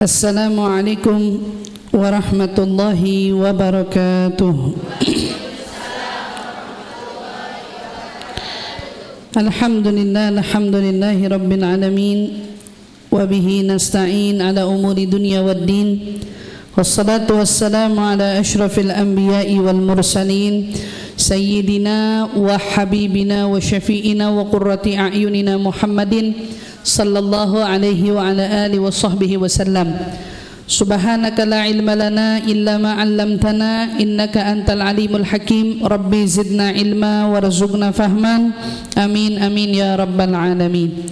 Assalamualaikum warahmatullahi wabarakatuh. Alhamdulillahi rabbil alamin wa bihi nasta'in ala umuri dunya waddin. Wassalatu wassalamu ala asyrafil anbiya'i wal mursalin sayyidina wa habibina wa syafi'ina wa qurrati a'yunina Muhammadin sallallahu alaihi wa ala alihi wa sahbihi wa sallam. Subhanaka la ilma lana illa ma 'allamtana innaka antal alimul hakim. Rabbi zidna ilma warzuqna fahman. Amin amin ya rabbal alamin.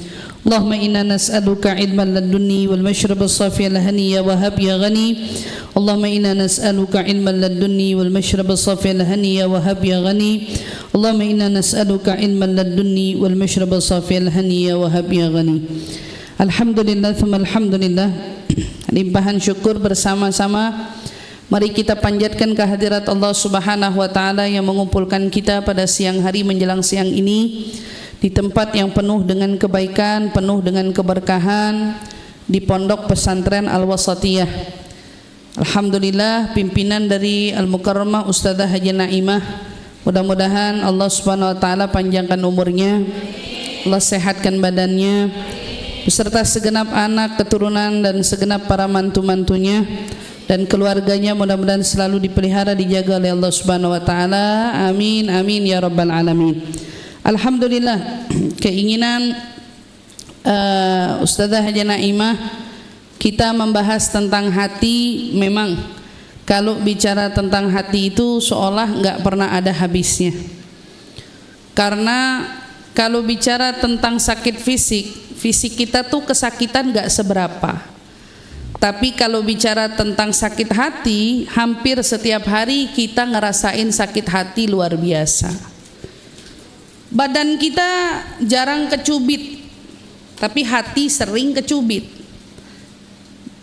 Allahumma inna nas'aluka ilman ladunni wal mashrab as-safi al-haniya wa hab ya ghani. Allahumma inna nas'aluka ilman ladunni wal mashrab as-safi al-haniya wa hab ya ghani. Allahumma inna nas'aluka ilman ladunni wal mashrab as-safi al-haniya wa hab ya ghani. Alhamdulillah thumma alhamdulillah. Limpahan syukur bersama-sama mari kita panjatkan kehadirat Allah Subhanahu wa taala yang mengumpulkan kita pada siang hari menjelang siang ini di tempat yang penuh dengan kebaikan, penuh dengan keberkahan, di Pondok Pesantren Al-Wasatiyah. Alhamdulillah, pimpinan dari Al-Mukarramah Ustadzah Haji Naimah, mudah-mudahan Allah Subhanahu wa taala panjangkan umurnya, Allah sehatkan badannya, beserta segenap anak, keturunan dan segenap para mantu-mantunya dan keluarganya, mudah-mudahan selalu dipelihara, dijaga oleh Allah Subhanahu wa taala. Amin amin ya rabbal alamin. Alhamdulillah, keinginan Ustadzah Haji Naimah kita membahas tentang hati. Memang kalau bicara tentang hati itu seolah nggak pernah ada habisnya. Karena kalau bicara tentang sakit fisik kita tuh kesakitan nggak seberapa. Tapi kalau bicara tentang sakit hati, hampir setiap hari kita ngerasain sakit hati luar biasa. Badan kita jarang kecubit, tapi hati sering kecubit.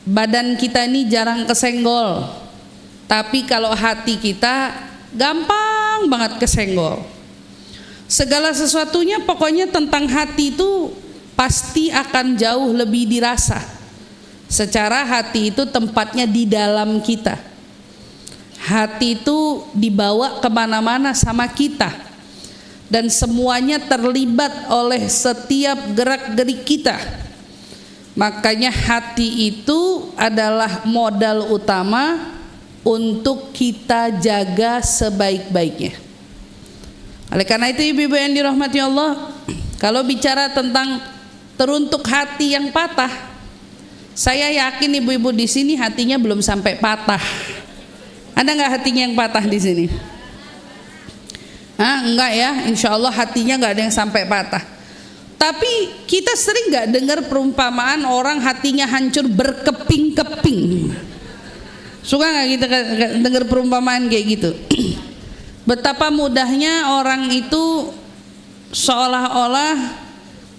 Badan kita ini jarang kesenggol, tapi kalau hati kita gampang banget kesenggol. Segala sesuatunya pokoknya tentang hati itu pasti akan jauh lebih dirasa. Secara hati itu tempatnya di dalam kita. Hati itu dibawa kemana-mana sama kita. Dan semuanya terlibat oleh setiap gerak-gerik kita. Makanya hati itu adalah modal utama untuk kita jaga sebaik-baiknya. Oleh karena itu ibu-ibu yang dirahmati Allah, kalau bicara tentang teruntuk hati yang patah, saya yakin ibu-ibu di sini hatinya belum sampai patah. Ada nggak hatinya yang patah di sini? Enggak ya, insya Allah hatinya nggak ada yang sampai patah. Tapi kita sering nggak dengar perumpamaan orang hatinya hancur berkeping-keping. Suka nggak kita dengar perumpamaan kayak gitu? Betapa mudahnya orang itu seolah-olah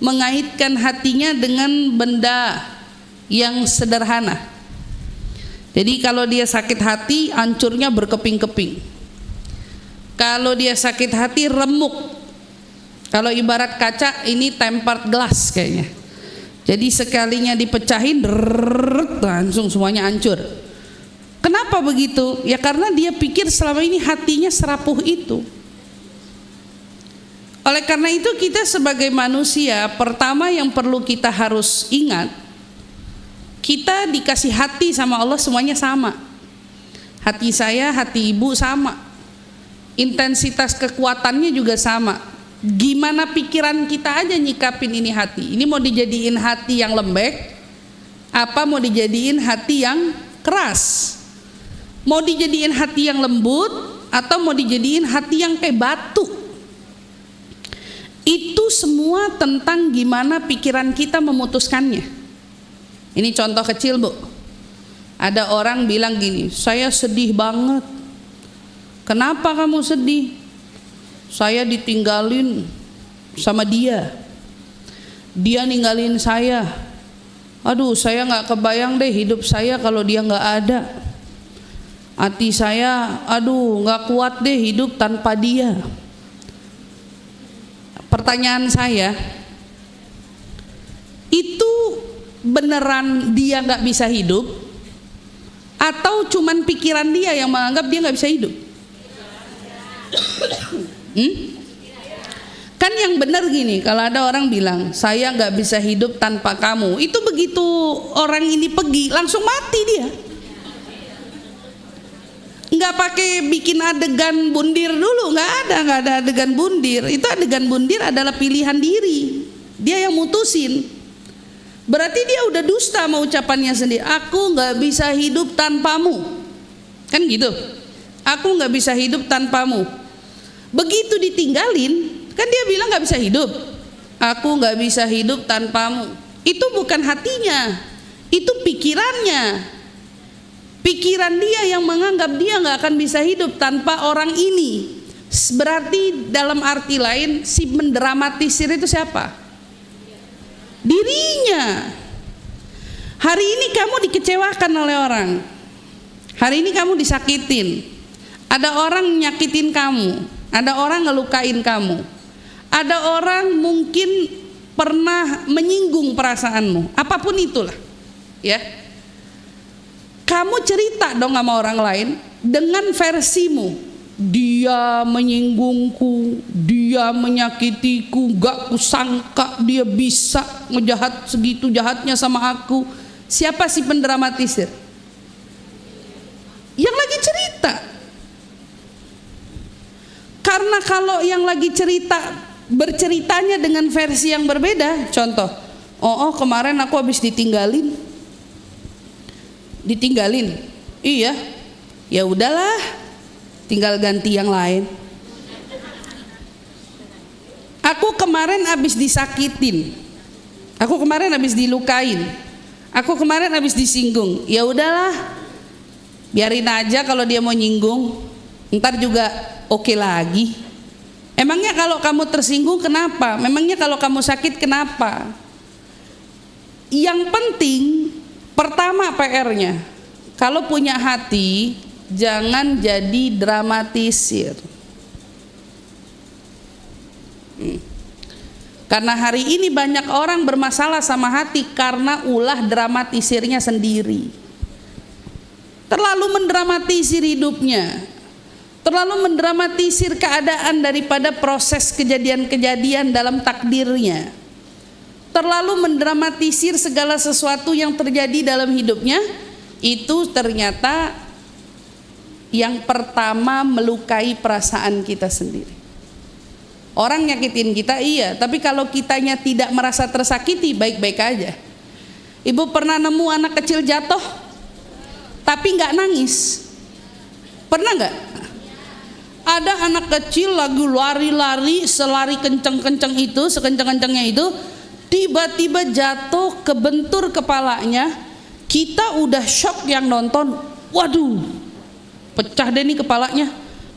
mengaitkan hatinya dengan benda yang sederhana. Jadi kalau dia sakit hati, hancurnya berkeping-keping. Kalau dia sakit hati, remuk. Kalau ibarat kaca, ini tempered glass kayaknya. Jadi sekalinya dipecahin, langsung semuanya hancur. Kenapa begitu? Ya karena dia pikir selama ini hatinya serapuh itu. Oleh karena itu kita sebagai manusia, pertama yang perlu kita harus ingat, kita dikasih hati sama Allah semuanya sama. Hati saya, hati ibu sama. Intensitas kekuatannya juga sama. Gimana pikiran kita aja nyikapin ini hati. Ini mau dijadiin hati yang lembek, apa mau dijadiin hati yang keras? Mau dijadiin hati yang lembut atau mau dijadiin hati yang kayak batu? Itu semua tentang gimana pikiran kita memutuskannya. Ini contoh kecil, Bu. Ada orang bilang gini, saya sedih banget. Kenapa kamu sedih? Saya ditinggalin sama dia. Dia ninggalin saya. Aduh, saya nggak kebayang deh hidup saya kalau dia nggak ada. Hati saya, aduh, nggak kuat deh hidup tanpa dia. Pertanyaan saya, itu beneran dia nggak bisa hidup, atau cuman pikiran dia yang menganggap dia nggak bisa hidup? Kan yang benar gini, kalau ada orang bilang saya nggak bisa hidup tanpa kamu, itu begitu orang ini pergi langsung mati dia. Nggak pakai bikin adegan bundir dulu, nggak ada adegan bundir. Itu adegan bundir adalah pilihan diri, dia yang mutusin. Berarti dia udah dusta sama ucapannya sendiri. Aku nggak bisa hidup tanpamu, kan gitu. Aku nggak bisa hidup tanpamu. Begitu ditinggalin, kan dia bilang nggak bisa hidup. Aku nggak bisa hidup tanpamu. Itu bukan hatinya, itu pikirannya. Pikiran dia yang menganggap dia nggak akan bisa hidup tanpa orang ini. Berarti dalam arti lain si mendramatisir itu siapa? Dirinya. Hari ini kamu dikecewakan oleh orang. Hari ini kamu disakitin. Ada orang nyakitin kamu. Ada orang ngelukain kamu. Ada orang mungkin pernah menyinggung perasaanmu. Apapun itulah, ya. Kamu cerita dong sama orang lain dengan versimu. Dia menyinggungku, dia menyakitiku, gak kusangka dia bisa ngejahat segitu jahatnya sama aku. Siapa sih pendramatisir? Yang lagi cerita. Karena kalau yang lagi cerita berceritanya dengan versi yang berbeda, contoh, kemarin aku habis ditinggalin, iya, ya udahlah, tinggal ganti yang lain. Aku kemarin habis disakitin, aku kemarin habis dilukain, aku kemarin habis disinggung, ya udahlah, biarin aja kalau dia mau nyinggung, ntar juga oke lagi. Emangnya kalau kamu tersinggung kenapa? Memangnya kalau kamu sakit kenapa? Yang penting pertama PR-nya, kalau punya hati jangan jadi dramatisir. Karena hari ini banyak orang bermasalah sama hati karena ulah dramatisirnya sendiri. Terlalu mendramatisir hidupnya, terlalu mendramatisir keadaan daripada proses kejadian-kejadian dalam takdirnya, terlalu mendramatisir segala sesuatu yang terjadi dalam hidupnya. Itu ternyata yang pertama melukai perasaan kita sendiri. Orang nyakitin kita iya, tapi kalau kitanya tidak merasa tersakiti, baik-baik aja. Ibu pernah nemu anak kecil jatuh tapi nggak nangis? Pernah nggak? Ada anak kecil lagi lari-lari, selari kenceng-kenceng itu, sekenceng-kencengnya itu, tiba-tiba jatuh, kebentur kepalanya. Kita udah shock yang nonton, waduh, pecah deh nih kepalanya,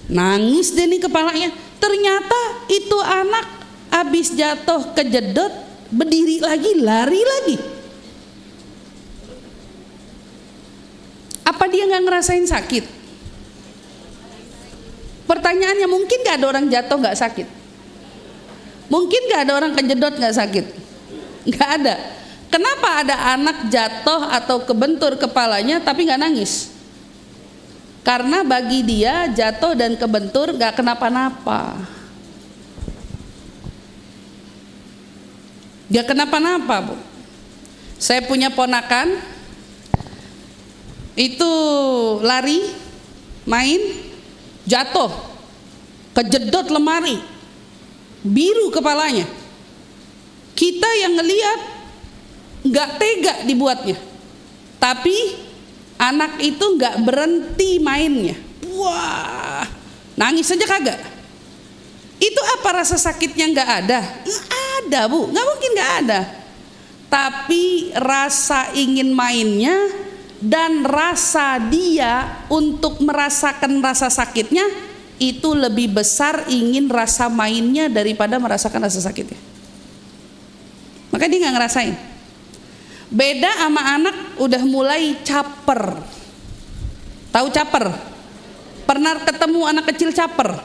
nangis deh nih kepalanya. Ternyata itu anak habis jatuh kejedot, berdiri lagi, lari lagi. Apa dia nggak ngerasain sakit? Pertanyaannya, mungkin gak ada orang jatuh gak sakit? Mungkin gak ada orang kejedot gak sakit? Gak ada. Kenapa ada anak jatuh atau kebentur kepalanya tapi gak nangis? Karena bagi dia jatuh dan kebentur gak kenapa-napa. Gak kenapa-napa, Bu. Saya punya ponakan, itu lari, main, jatuh, kejedot lemari, biru kepalanya. Kita yang ngelihat nggak tega dibuatnya, tapi anak itu nggak berhenti mainnya. Wah, nangis saja kagak. Itu apa rasa sakitnya nggak ada? Nggak ada, Bu, nggak mungkin nggak ada. Tapi rasa ingin mainnya dan rasa dia untuk merasakan rasa sakitnya itu lebih besar ingin rasa mainnya daripada merasakan rasa sakitnya. Maka dia nggak ngerasain. Beda sama anak udah mulai caper. Tahu caper? Pernah ketemu anak kecil caper?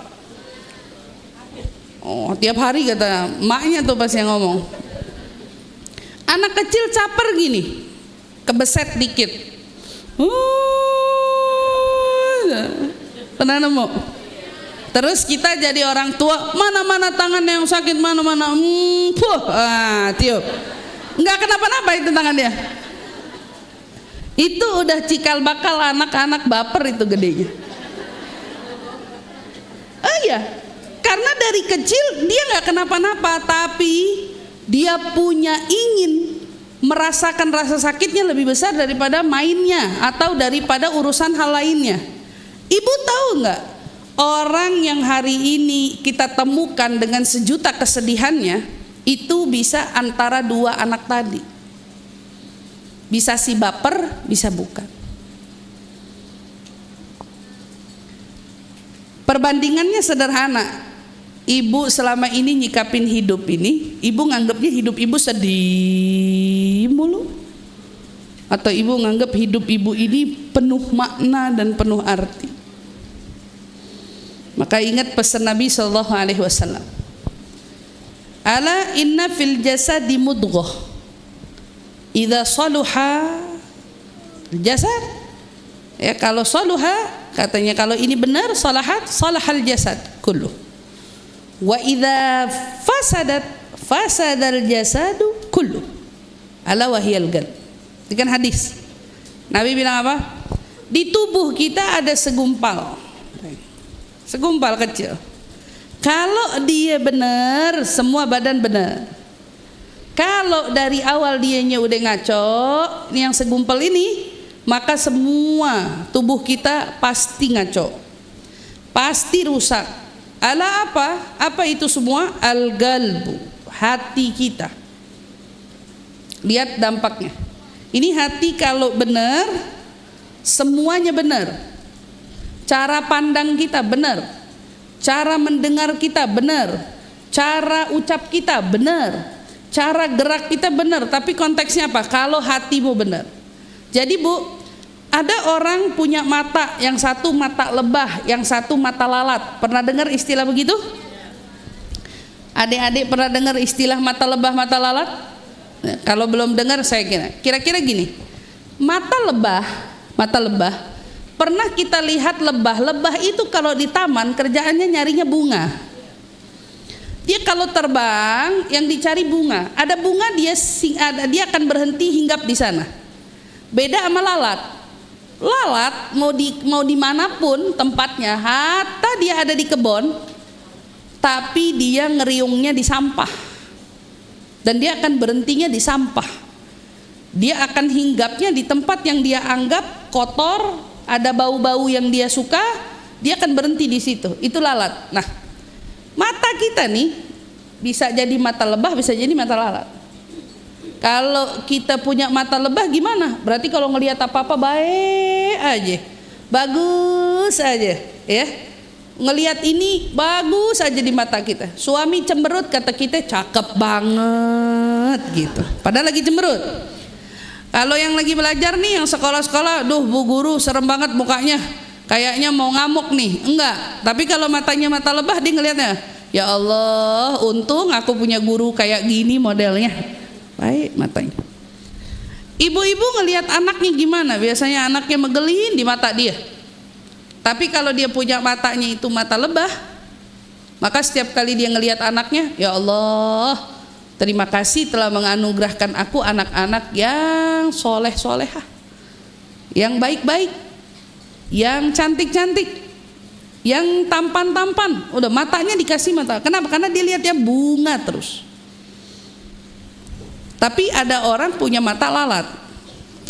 Oh, tiap hari kata maknya tuh pas yang ngomong. Anak kecil caper gini, kebeset dikit. Pernah nemu? Terus kita jadi orang tua, mana-mana tangan yang sakit, mana-mana, tiup. Enggak kenapa-napa itu tangannya. Itu udah cikal bakal anak-anak baper itu gedenya. Oh iya, karena dari kecil dia nggak kenapa-napa, tapi dia punya ingin merasakan rasa sakitnya lebih besar daripada mainnya atau daripada urusan hal lainnya. Ibu tahu nggak, orang yang hari ini kita temukan dengan sejuta kesedihannya itu bisa antara dua anak tadi. Bisa si baper, bisa bukan. Perbandingannya sederhana. Ibu selama ini nyikapin hidup ini, ibu nganggapnya hidup ibu sedih mulu, atau ibu nganggap hidup ibu ini penuh makna dan penuh arti. Maka ingat pesan Nabi SAW. Ala inna fil jasadi mudghah, idza saluha jasad, ya kalau saluha katanya kalau ini benar, salahat salahal jasad kullu, wa idza fasadat fasadal jasadu kullu, ala wahiyal qalb. Itu kan hadis. Nabi bilang apa? Di tubuh kita ada segumpal kecil. Kalau dia benar, semua badan benar. Kalau dari awal dianya udah ngaco, ini yang segumpal ini, maka semua tubuh kita pasti ngaco, pasti rusak. Ala apa? Apa itu semua? Al-galbu, hati kita. Lihat dampaknya. Ini hati kalau benar, semuanya benar. Cara pandang kita benar, cara mendengar kita benar, cara ucap kita benar, cara gerak kita benar. Tapi konteksnya apa? Kalau hatimu benar. Jadi Bu, ada orang punya mata, yang satu mata lebah, yang satu mata lalat. Pernah dengar istilah begitu? Adik-adik pernah dengar istilah mata lebah, mata lalat? Nah, kalau belum dengar saya kira-kira gini. Mata lebah, pernah kita lihat lebah itu kalau di taman kerjaannya nyarinya bunga. Dia kalau terbang yang dicari bunga. Ada bunga dia akan berhenti hinggap di sana. Beda sama lalat. Lalat mau dimanapun tempatnya, hatta dia ada di kebun, tapi dia ngeriungnya di sampah. Dan dia akan berhentinya di sampah. Dia akan hinggapnya di tempat yang dia anggap kotor, ada bau-bau yang dia suka, dia akan berhenti di situ. Itu lalat. Nah, mata kita nih bisa jadi mata lebah, bisa jadi mata lalat. Kalau kita punya mata lebah gimana? Berarti kalau ngelihat apa-apa baik aja, bagus aja, ya. Ngelihat ini bagus aja di mata kita. Suami cemberut, kata kita cakep banget gitu. Padahal lagi cemberut. Kalau yang lagi belajar nih, yang sekolah-sekolah, duh Bu Guru serem banget mukanya, kayaknya mau ngamuk nih. Enggak. Tapi kalau matanya mata lebah, dia ngelihatnya, ya Allah, untung aku punya guru kayak gini modelnya. Baik matanya. Ibu-ibu ngelihat anaknya gimana? Biasanya anaknya megelin di mata dia. Tapi kalau dia punya matanya itu mata lebah, maka setiap kali dia ngelihat anaknya, ya Allah, terima kasih telah menganugerahkan aku anak-anak yang soleh-solehah, yang baik-baik, yang cantik-cantik, yang tampan-tampan. Udah matanya dikasih mata. Kenapa? Karena dia lihatnya bunga terus. Tapi ada orang punya mata lalat,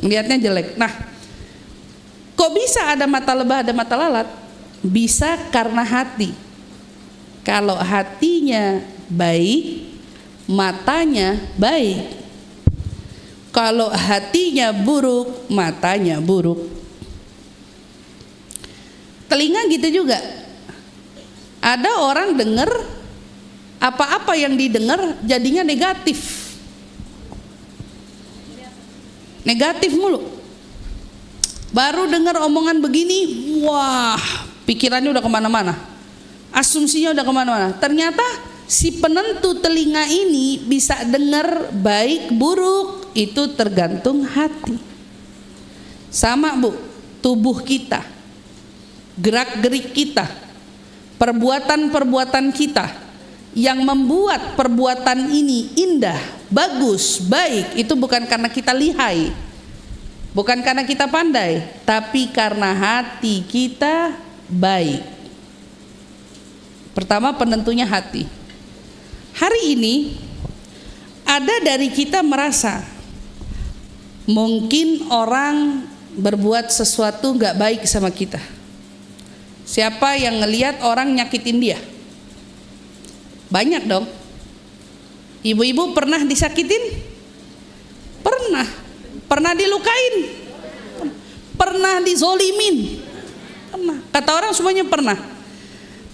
lihatnya jelek. Nah, kok bisa ada mata lebah, ada mata lalat? Bisa karena hati. Kalau hatinya baik, matanya baik. Kalau hatinya buruk, matanya buruk. Telinga gitu juga. Ada orang dengar, apa-apa yang didengar jadinya negatif. Negatif mulu. Baru dengar omongan begini, wah, pikirannya udah kemana-mana, asumsinya udah kemana-mana. Ternyata si penentu telinga ini bisa dengar baik buruk itu tergantung hati. Sama Bu, tubuh kita, gerak-gerik kita, perbuatan-perbuatan kita yang membuat perbuatan ini indah, bagus, baik, itu bukan karena kita lihai, bukan karena kita pandai, tapi karena hati kita baik. Pertama, penentunya hati. Hari ini ada dari kita merasa mungkin orang berbuat sesuatu gak baik sama kita. Siapa yang ngelihat orang nyakitin dia? Banyak dong. Ibu-ibu pernah disakitin? Pernah. Pernah dilukain? Pernah dizolimin? Pernah. Kata orang semuanya pernah.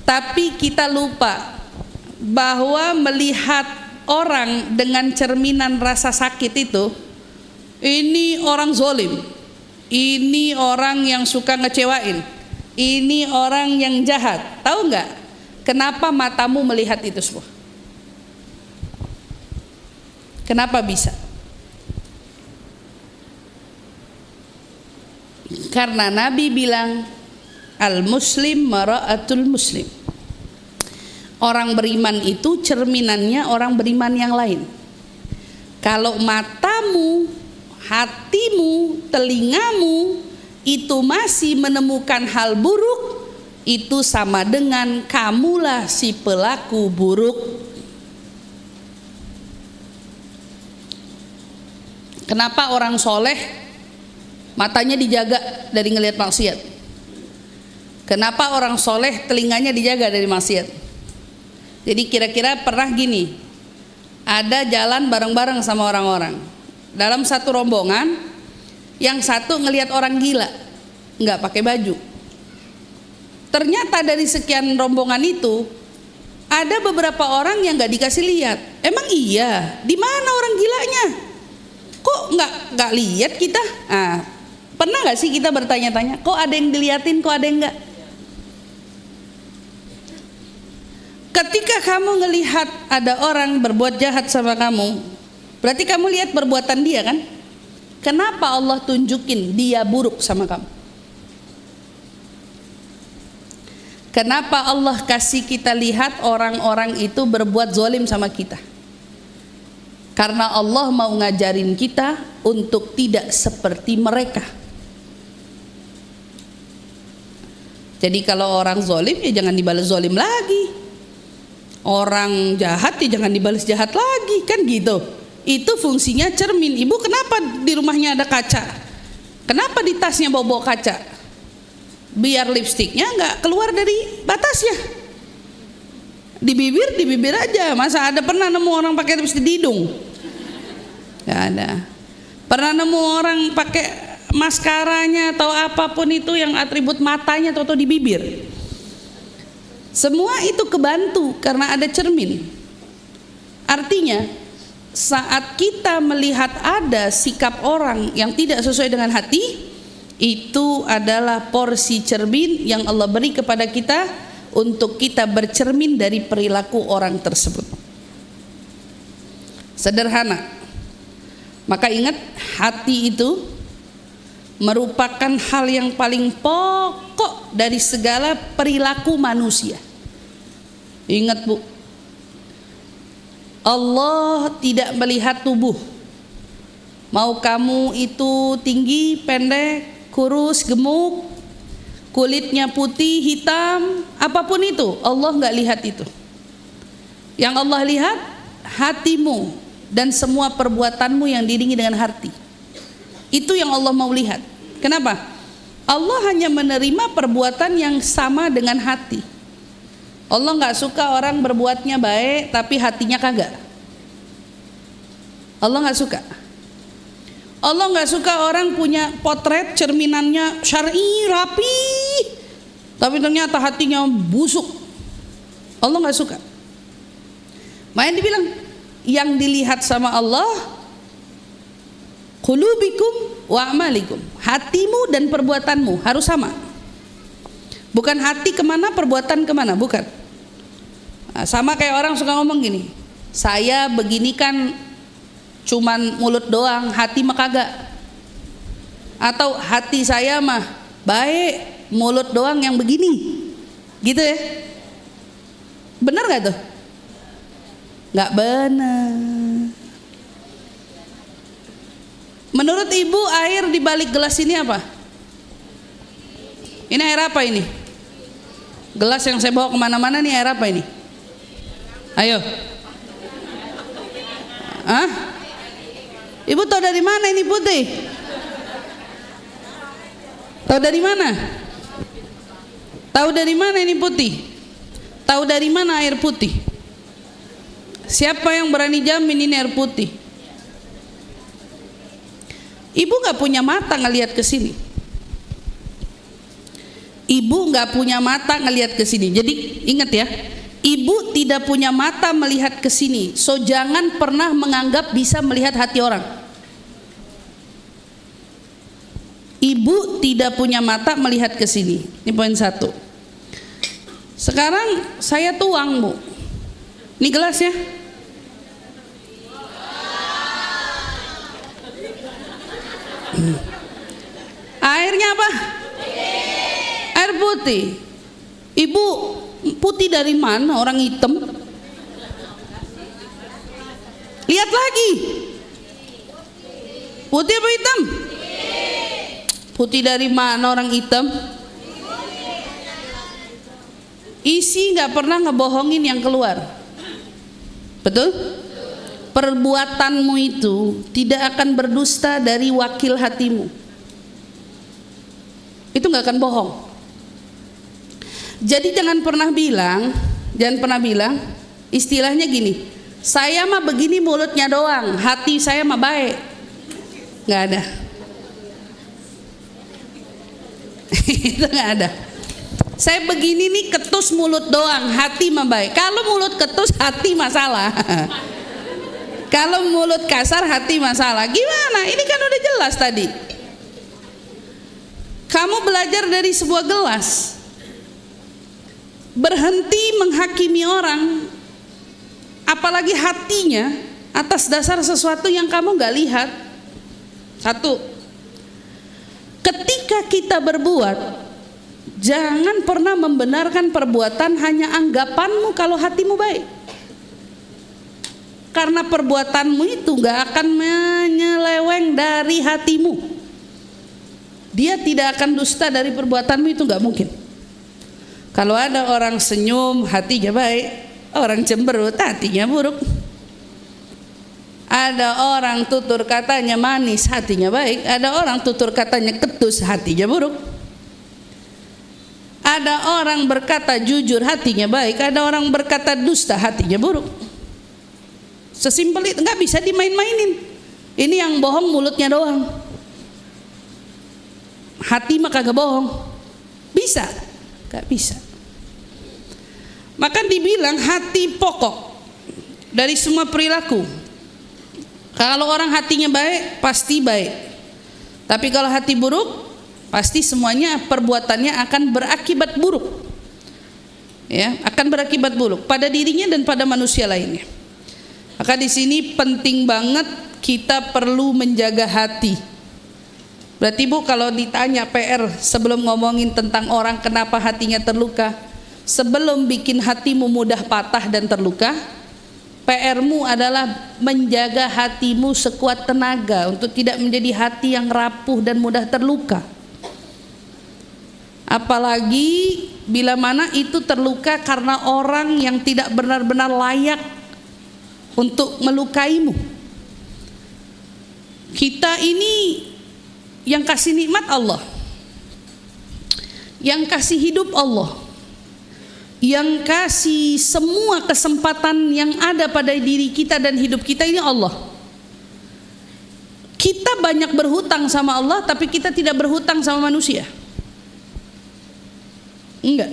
Tapi kita lupa bahwa melihat orang dengan cerminan rasa sakit itu, ini orang zolim, ini orang yang suka ngecewain, ini orang yang jahat. Tahu nggak kenapa matamu melihat itu semua? Kenapa bisa? Karena Nabi bilang al-muslim mara'atul muslim. Orang beriman itu cerminannya orang beriman yang lain. Kalau matamu, hatimu, telingamu itu masih menemukan hal buruk, itu sama dengan kamulah si pelaku buruk. Kenapa orang soleh matanya dijaga dari ngelihat maksiat? Kenapa orang soleh telinganya dijaga dari maksiat? Jadi kira-kira pernah gini, ada jalan bareng-bareng sama orang-orang dalam satu rombongan, yang satu ngelihat orang gila nggak pakai baju. Ternyata dari sekian rombongan itu ada beberapa orang yang nggak dikasih lihat. Emang iya, di mana orang gilanya? Kok nggak lihat kita? Pernah nggak sih kita bertanya-tanya, kok ada yang diliatin, kok ada yang nggak? Ketika kamu ngelihat ada orang berbuat jahat sama kamu, berarti kamu lihat perbuatan dia kan? Kenapa Allah tunjukin dia buruk sama kamu? Kenapa Allah kasih kita lihat orang-orang itu berbuat zalim sama kita? Karena Allah mau ngajarin kita untuk tidak seperti mereka. Jadi kalau orang zalim ya jangan dibalas zalim lagi. Orang jahat ya jangan dibalas jahat lagi, kan gitu. Itu fungsinya cermin. Ibu kenapa di rumahnya ada kaca? Kenapa di tasnya bawa kaca? Biar lipstiknya nggak keluar dari batasnya. Di bibir aja. Masa ada pernah nemu orang pakai lipstik di hidung? Nggak ada. Pernah nemu orang pakai maskaranya atau apapun itu yang atribut matanya atau di bibir? Semua itu kebantu karena ada cermin. Artinya saat kita melihat ada sikap orang yang tidak sesuai dengan hati, itu adalah porsi cermin yang Allah beri kepada kita untuk kita bercermin dari perilaku orang tersebut. Sederhana. Maka ingat, hati itu merupakan hal yang paling pokok dari segala perilaku manusia. Ingat Bu, Allah tidak melihat tubuh. Mau kamu itu tinggi, pendek, kurus, gemuk, kulitnya putih, hitam, apapun itu, Allah nggak lihat itu. Yang Allah lihat hatimu dan semua perbuatanmu yang diiringi dengan hati. Itu yang Allah mau lihat. Kenapa? Allah hanya menerima perbuatan yang sama dengan hati. Allah nggak suka orang berbuatnya baik tapi hatinya kagak. Allah nggak suka. Allah nggak suka orang punya potret cerminannya syar'i rapi tapi ternyata hatinya busuk. Allah nggak suka. Makanya dibilang yang dilihat sama Allah qulubikum wa amalikum, hatimu dan perbuatanmu harus sama. Bukan hati kemana perbuatan kemana, bukan. Nah, sama kayak orang suka ngomong gini, saya begini kan cuman mulut doang, hati mah kagak. Atau hati saya mah baik, mulut doang yang begini. Gitu ya. Benar gak tuh? Gak benar. Menurut ibu, air di balik gelas ini apa? Ini air apa ini? Gelas yang saya bawa kemana-mana nih air apa ini? Ayo. Hah? Ibu tahu dari mana ini putih? Tahu dari mana? Tahu dari mana ini putih? Tahu dari mana air putih? Siapa yang berani jamin ini air putih? Ibu nggak punya mata ngelihat ke sini. Ibu nggak punya mata ngelihat ke sini. Jadi ingat ya, ibu tidak punya mata melihat ke sini. So jangan pernah menganggap bisa melihat hati orang. Ibu tidak punya mata melihat ke sini. Ini poin 1. Sekarang saya tuang, Bu. Ini gelas ya. Airnya apa? Air putih. Ibu, putih dari mana? Orang hitam. Lihat lagi. Putih apa hitam? Putih dari mana orang hitam? Isi nggak pernah ngebohongin yang keluar. Betul? Perbuatanmu itu tidak akan berdusta dari wakil hatimu. Itu nggak akan bohong. Jadi jangan pernah bilang, istilahnya gini, saya mah begini mulutnya doang, hati saya mah baik. Nggak ada. Itu nggak ada. Saya begini nih ketus mulut doang, hati mah baik. Kalau mulut ketus, hati masalah. Kalau mulut kasar, hati masalah. Gimana? Ini kan udah jelas tadi. Kamu belajar dari sebuah gelas. Berhenti menghakimi orang, apalagi hatinya, atas dasar sesuatu yang kamu gak lihat. 1. Ketika kita berbuat, jangan pernah membenarkan perbuatan hanya anggapanmu kalau hatimu baik. Karena perbuatanmu itu gak akan menyeleweng dari hatimu. Dia tidak akan dusta dari perbuatanmu, itu gak mungkin. Kalau ada orang senyum hatinya baik, orang cemberut hatinya buruk. Ada orang tutur katanya manis hatinya baik, ada orang tutur katanya ketus hatinya buruk. Ada orang berkata jujur hatinya baik, ada orang berkata dusta hatinya buruk. Sesimpel itu, nggak bisa dimain-mainin. Ini yang bohong mulutnya doang. Hati mah kagak bohong. Bisa? Gak bisa. Maka dibilang hati pokok dari semua perilaku. Kalau orang hatinya baik, pasti baik. Tapi kalau hati buruk, pasti semuanya perbuatannya akan berakibat buruk. Ya, akan berakibat buruk pada dirinya dan pada manusia lainnya. Maka di sini penting banget kita perlu menjaga hati. Berarti Bu, kalau ditanya PR sebelum ngomongin tentang orang kenapa hatinya terluka, sebelum bikin hatimu mudah patah dan terluka, PR-mu adalah menjaga hatimu sekuat tenaga untuk tidak menjadi hati yang rapuh dan mudah terluka. Apalagi bila mana itu terluka karena orang yang tidak benar-benar layak untuk melukaimu. Kita ini yang kasih nikmat Allah, yang kasih hidup Allah, yang kasih semua kesempatan yang ada pada diri kita dan hidup kita ini Allah. Kita banyak berhutang sama Allah, tapi kita tidak berhutang sama manusia. Enggak.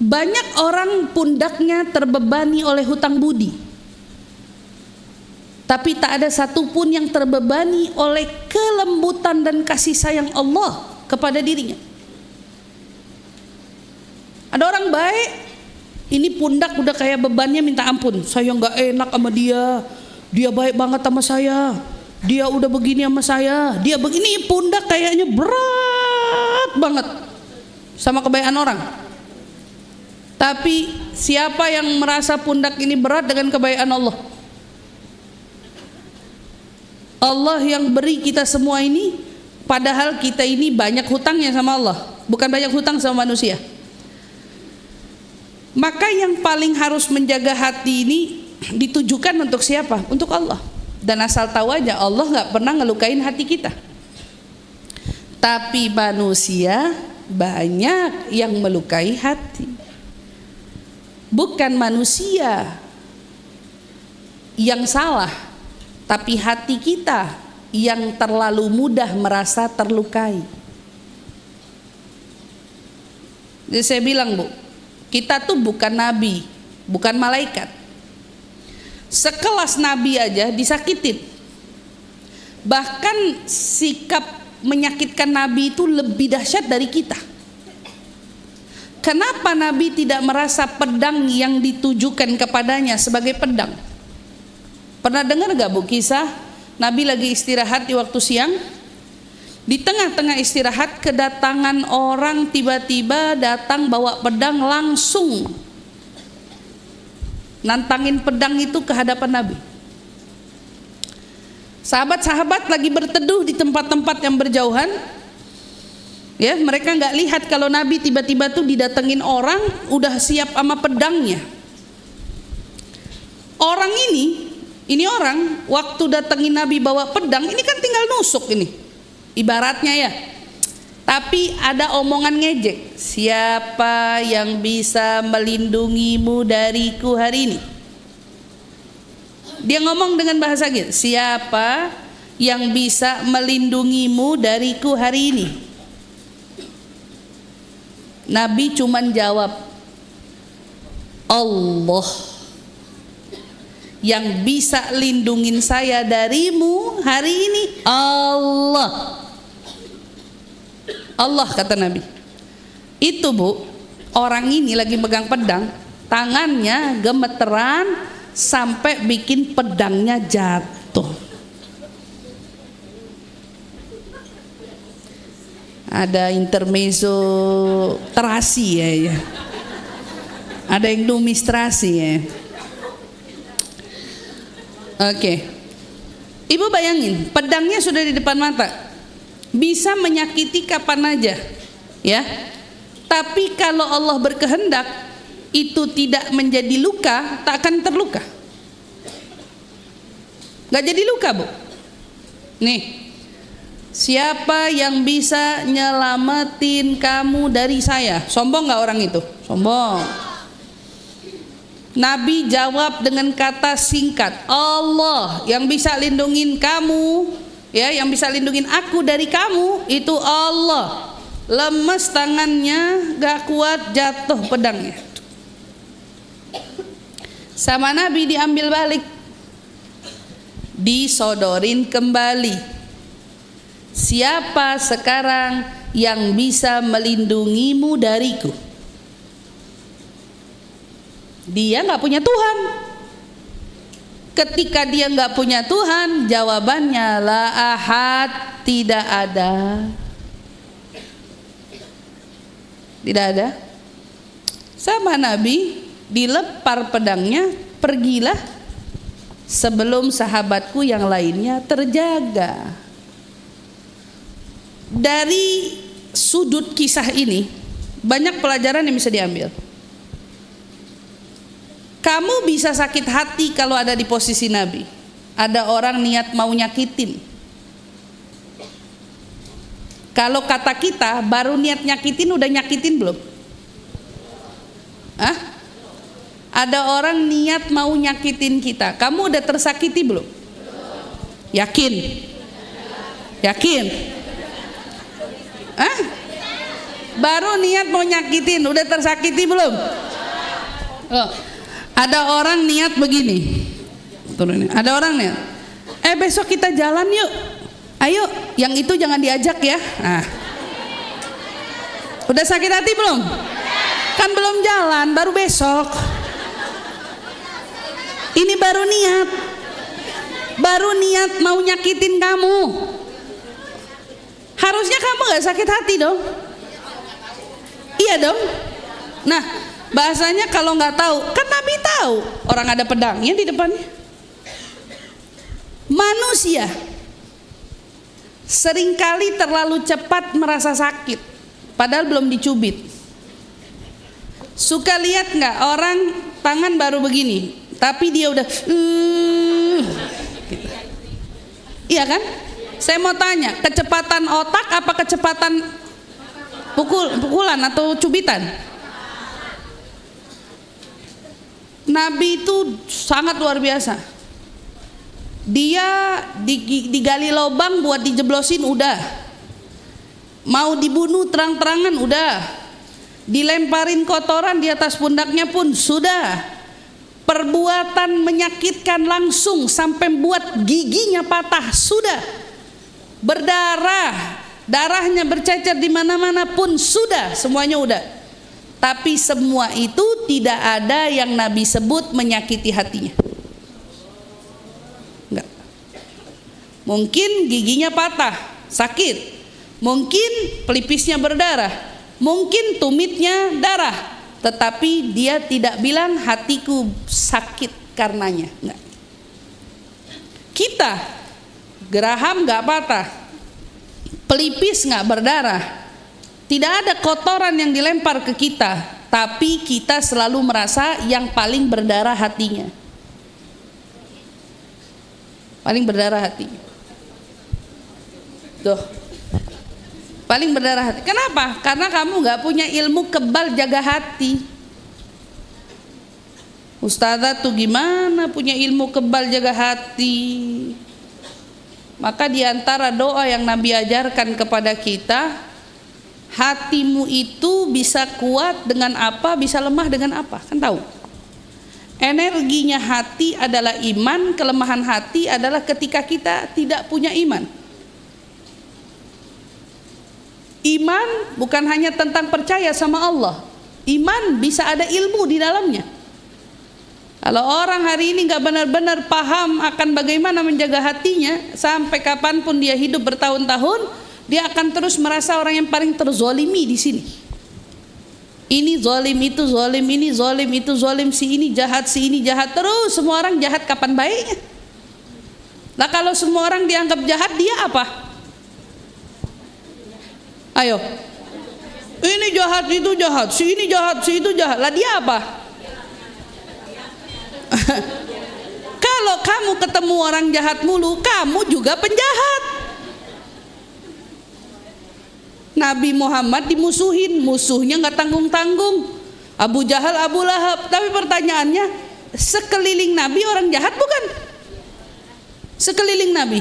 Banyak orang pundaknya terbebani oleh hutang budi, tapi tak ada satupun yang terbebani oleh kelembutan dan kasih sayang Allah kepada dirinya. Ada orang baik, Ini pundak udah kayak bebannya minta ampun. Saya nggak enak sama dia. Dia baik banget sama saya. Dia udah begini sama saya. Dia begini, pundak kayaknya berat banget sama kebaikan orang. Tapi siapa yang merasa pundak ini berat dengan kebaikan Allah? Allah yang beri kita semua ini, padahal kita ini banyak hutangnya sama Allah, bukan banyak hutang sama manusia. Maka yang paling harus menjaga hati ini ditujukan untuk siapa? Untuk Allah. Dan asal tahu aja, Allah gak pernah ngelukain hati kita. Tapi manusia banyak yang melukai hati. Bukan manusia yang salah, tapi hati kita yang terlalu mudah merasa terlukai. Jadi saya bilang, Bu, kita tuh bukan nabi, bukan malaikat. Sekelas nabi aja disakitin. Bahkan sikap menyakitkan nabi itu lebih dahsyat dari kita. Kenapa nabi tidak merasa pedang yang ditujukan kepadanya sebagai pedang? Pernah dengar gak, Bu, kisah nabi lagi istirahat di waktu siang? Di tengah-tengah istirahat kedatangan orang, tiba-tiba datang bawa pedang, langsung nantangin pedang itu ke hadapan Nabi. Sahabat-sahabat lagi berteduh di tempat-tempat yang berjauhan, ya, mereka nggak lihat kalau Nabi tiba-tiba tuh didatengin orang udah siap sama pedangnya. Orang ini orang waktu datengin Nabi bawa pedang, ini kan tinggal nusuk ini, ibaratnya ya. Tapi ada omongan ngejek, siapa yang bisa melindungimu dariku hari ini? Dia ngomong dengan bahasa gitu, siapa yang bisa melindungimu dariku hari ini? Nabi cuman jawab, Allah yang bisa lindungin saya darimu hari ini. Allah kata Nabi. Itu, Bu, orang ini lagi megang pedang, tangannya gemeteran sampai bikin pedangnya jatuh. Ada intermezzo terasi ya. Ada yang administrasi ya. Oke. Ibu bayangin, pedangnya sudah di depan mata. Bisa menyakiti kapan aja, ya. Tapi kalau Allah berkehendak itu tidak menjadi luka, tak akan terluka. Gak jadi luka, Bu. Nih, siapa yang bisa nyelamatin kamu dari saya? Sombong gak orang itu? Sombong. Nabi jawab dengan kata singkat, Allah yang bisa lindungin kamu, ya, yang bisa lindungin aku dari kamu itu Allah. Lemes tangannya, gak kuat, jatuh pedangnya. Sama Nabi diambil balik, disodorin kembali. Siapa sekarang yang bisa melindungimu dariku? Dia gak punya Tuhan. Ketika dia nggak punya Tuhan, jawabannya la ahad, tidak ada. Tidak ada. Sama Nabi dilepar pedangnya, pergilah sebelum sahabatku yang lainnya terjaga. Dari sudut kisah ini banyak pelajaran yang bisa diambil. Kamu bisa sakit hati kalau ada di posisi Nabi. Ada orang niat mau nyakitin. Kalau kata kita baru niat nyakitin, udah nyakitin belum? Hah? Ada orang niat mau nyakitin kita. Kamu udah tersakiti belum? Yakin? Yakin? Hah? Baru niat mau nyakitin, udah tersakiti belum? Oh. Ada orang niat begini, ada orang niat, besok kita jalan yuk, ayo, yang itu jangan diajak ya. Nah, udah sakit hati belum? Kan belum jalan, baru besok. Ini baru niat. Baru niat mau nyakitin kamu. Harusnya kamu gak sakit hati dong. Iya dong. Nah, bahasanya kalau nggak tahu, kan Nabi tahu orang ada pedangnya di depannya. Manusia seringkali terlalu cepat merasa sakit, padahal belum dicubit. Suka lihat nggak orang tangan baru begini, tapi dia udah gitu. Iya kan? Saya mau tanya, kecepatan otak apa kecepatan pukulan atau cubitan? Nabi itu sangat luar biasa. Dia digali lubang buat dijeblosin udah. Mau dibunuh terang-terangan udah. Dilemparin kotoran di atas pundaknya pun sudah. Perbuatan menyakitkan langsung sampai buat giginya patah sudah. Berdarah, darahnya bercecer di mana-mana pun sudah, semuanya udah. Tapi semua itu tidak ada yang Nabi sebut menyakiti hatinya. Enggak. Mungkin giginya patah, sakit. Mungkin pelipisnya berdarah. Mungkin tumitnya darah. Tetapi dia tidak bilang hatiku sakit karenanya. Enggak. Kita, geraham enggak patah, pelipis enggak berdarah. Tidak ada kotoran yang dilempar ke kita, tapi kita selalu merasa yang paling berdarah hatinya. Paling berdarah hatinya. Tuh. Paling berdarah hati. Kenapa? Karena kamu nggak punya ilmu kebal jaga hati. Ustazah tuh gimana punya ilmu kebal jaga hati? Maka diantara doa yang Nabi ajarkan kepada kita, hatimu itu bisa kuat dengan apa, bisa lemah dengan apa, kan tahu? Energinya hati adalah iman, kelemahan hati adalah ketika kita tidak punya iman. Iman bukan hanya tentang percaya sama Allah. Iman bisa ada ilmu di dalamnya. Kalau orang hari ini nggak benar-benar paham akan bagaimana menjaga hatinya, sampai kapanpun dia hidup bertahun-tahun, dia akan terus merasa orang yang paling terzolimi di sini. Ini zolim, itu zolim, ini zolim, itu zolim, si ini jahat, terus semua orang jahat. Kapan baiknya? Nah kalau semua orang dianggap jahat, dia apa? Ayo, ini jahat, itu jahat, si ini jahat, si itu jahat. Lah dia apa? Kalau kamu ketemu orang jahat mulu, kamu juga penjahat. Nabi Muhammad dimusuhin, musuhnya nggak tanggung-tanggung, Abu Jahal, Abu Lahab. Tapi pertanyaannya, sekeliling Nabi orang jahat bukan? Sekeliling Nabi.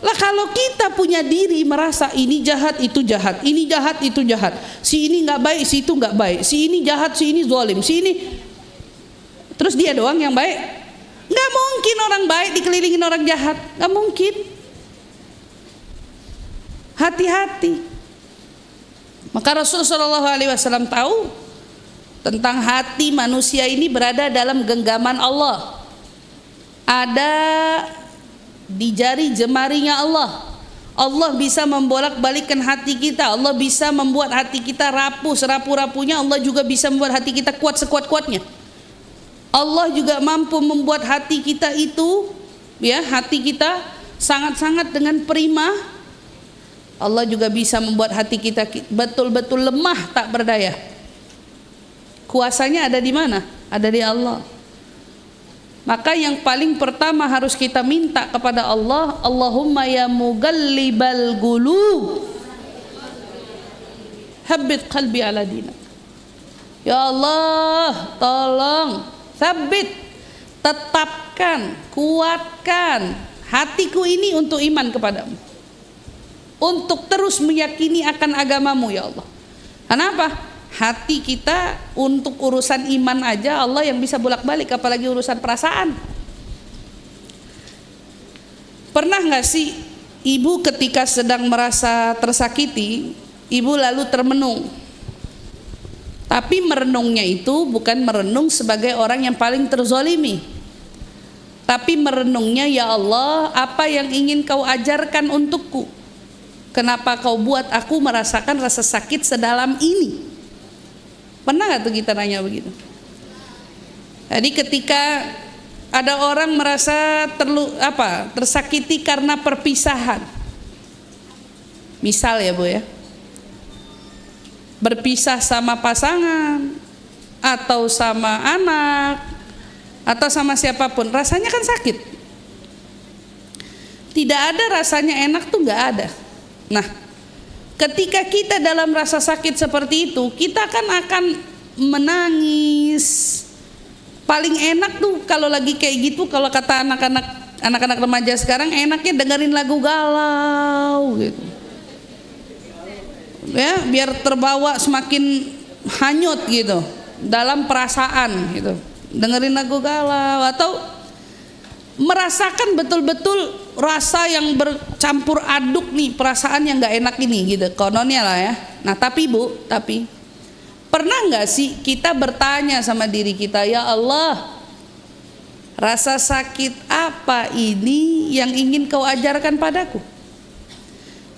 Lah kalau kita punya diri merasa ini jahat, itu jahat, ini jahat, itu jahat, si ini nggak baik, si itu nggak baik, si ini jahat, si ini zalim, si ini, terus dia doang yang baik? Nggak mungkin orang baik dikelilingin orang jahat, nggak mungkin. Hati-hati. Maka Rasulullah SAW tahu tentang hati manusia ini berada dalam genggaman Allah. Ada di jari jemarinya Allah. Allah bisa membolak-balikkan hati kita. Allah bisa membuat hati kita rapuh serapuh-rapuhnya. Allah juga bisa membuat hati kita kuat sekuat-kuatnya. Allah juga mampu membuat hati kita itu, ya, hati kita sangat-sangat dengan prima. Allah juga bisa membuat hati kita betul-betul lemah tak berdaya. Kuasanya ada di mana? Ada di Allah. Maka yang paling pertama harus kita minta kepada Allah, Allahumma ya mugallibal qulub, habbit qalbi ala dinak. Ya Allah, tolong sabit, tetapkan, kuatkan hatiku ini untuk iman kepadamu, untuk terus meyakini akan agamamu ya Allah. Kenapa? Hati kita untuk urusan iman aja Allah yang bisa bolak-balik, apalagi urusan perasaan. Pernah nggak sih ibu ketika sedang merasa tersakiti, Ibu lalu termenung. Tapi merenungnya itu bukan merenung sebagai orang yang paling terzolimi, tapi merenungnya, ya Allah, apa yang ingin kau ajarkan untukku? Kenapa kau buat aku merasakan rasa sakit sedalam ini? Pernah gak tuh kita nanya begitu? Jadi ketika ada orang merasa tersakiti karena perpisahan, misal ya Bu ya, berpisah sama pasangan atau sama anak atau sama siapapun, rasanya kan sakit. Tidak ada rasanya enak tuh, nggak ada. Nah, ketika kita dalam rasa sakit seperti itu, kita kan akan menangis. Paling enak tuh kalau lagi kayak gitu, kalau kata anak-anak remaja sekarang, enaknya dengerin lagu galau gitu. Ya, biar terbawa semakin hanyut gitu dalam perasaan gitu. Dengerin lagu galau atau merasakan betul-betul rasa yang bercampur aduk nih, perasaan yang nggak enak ini gitu, kononnya lah ya. Nah tapi Bu, pernah nggak sih kita bertanya sama diri kita, ya Allah, rasa sakit apa ini yang ingin kau ajarkan padaku?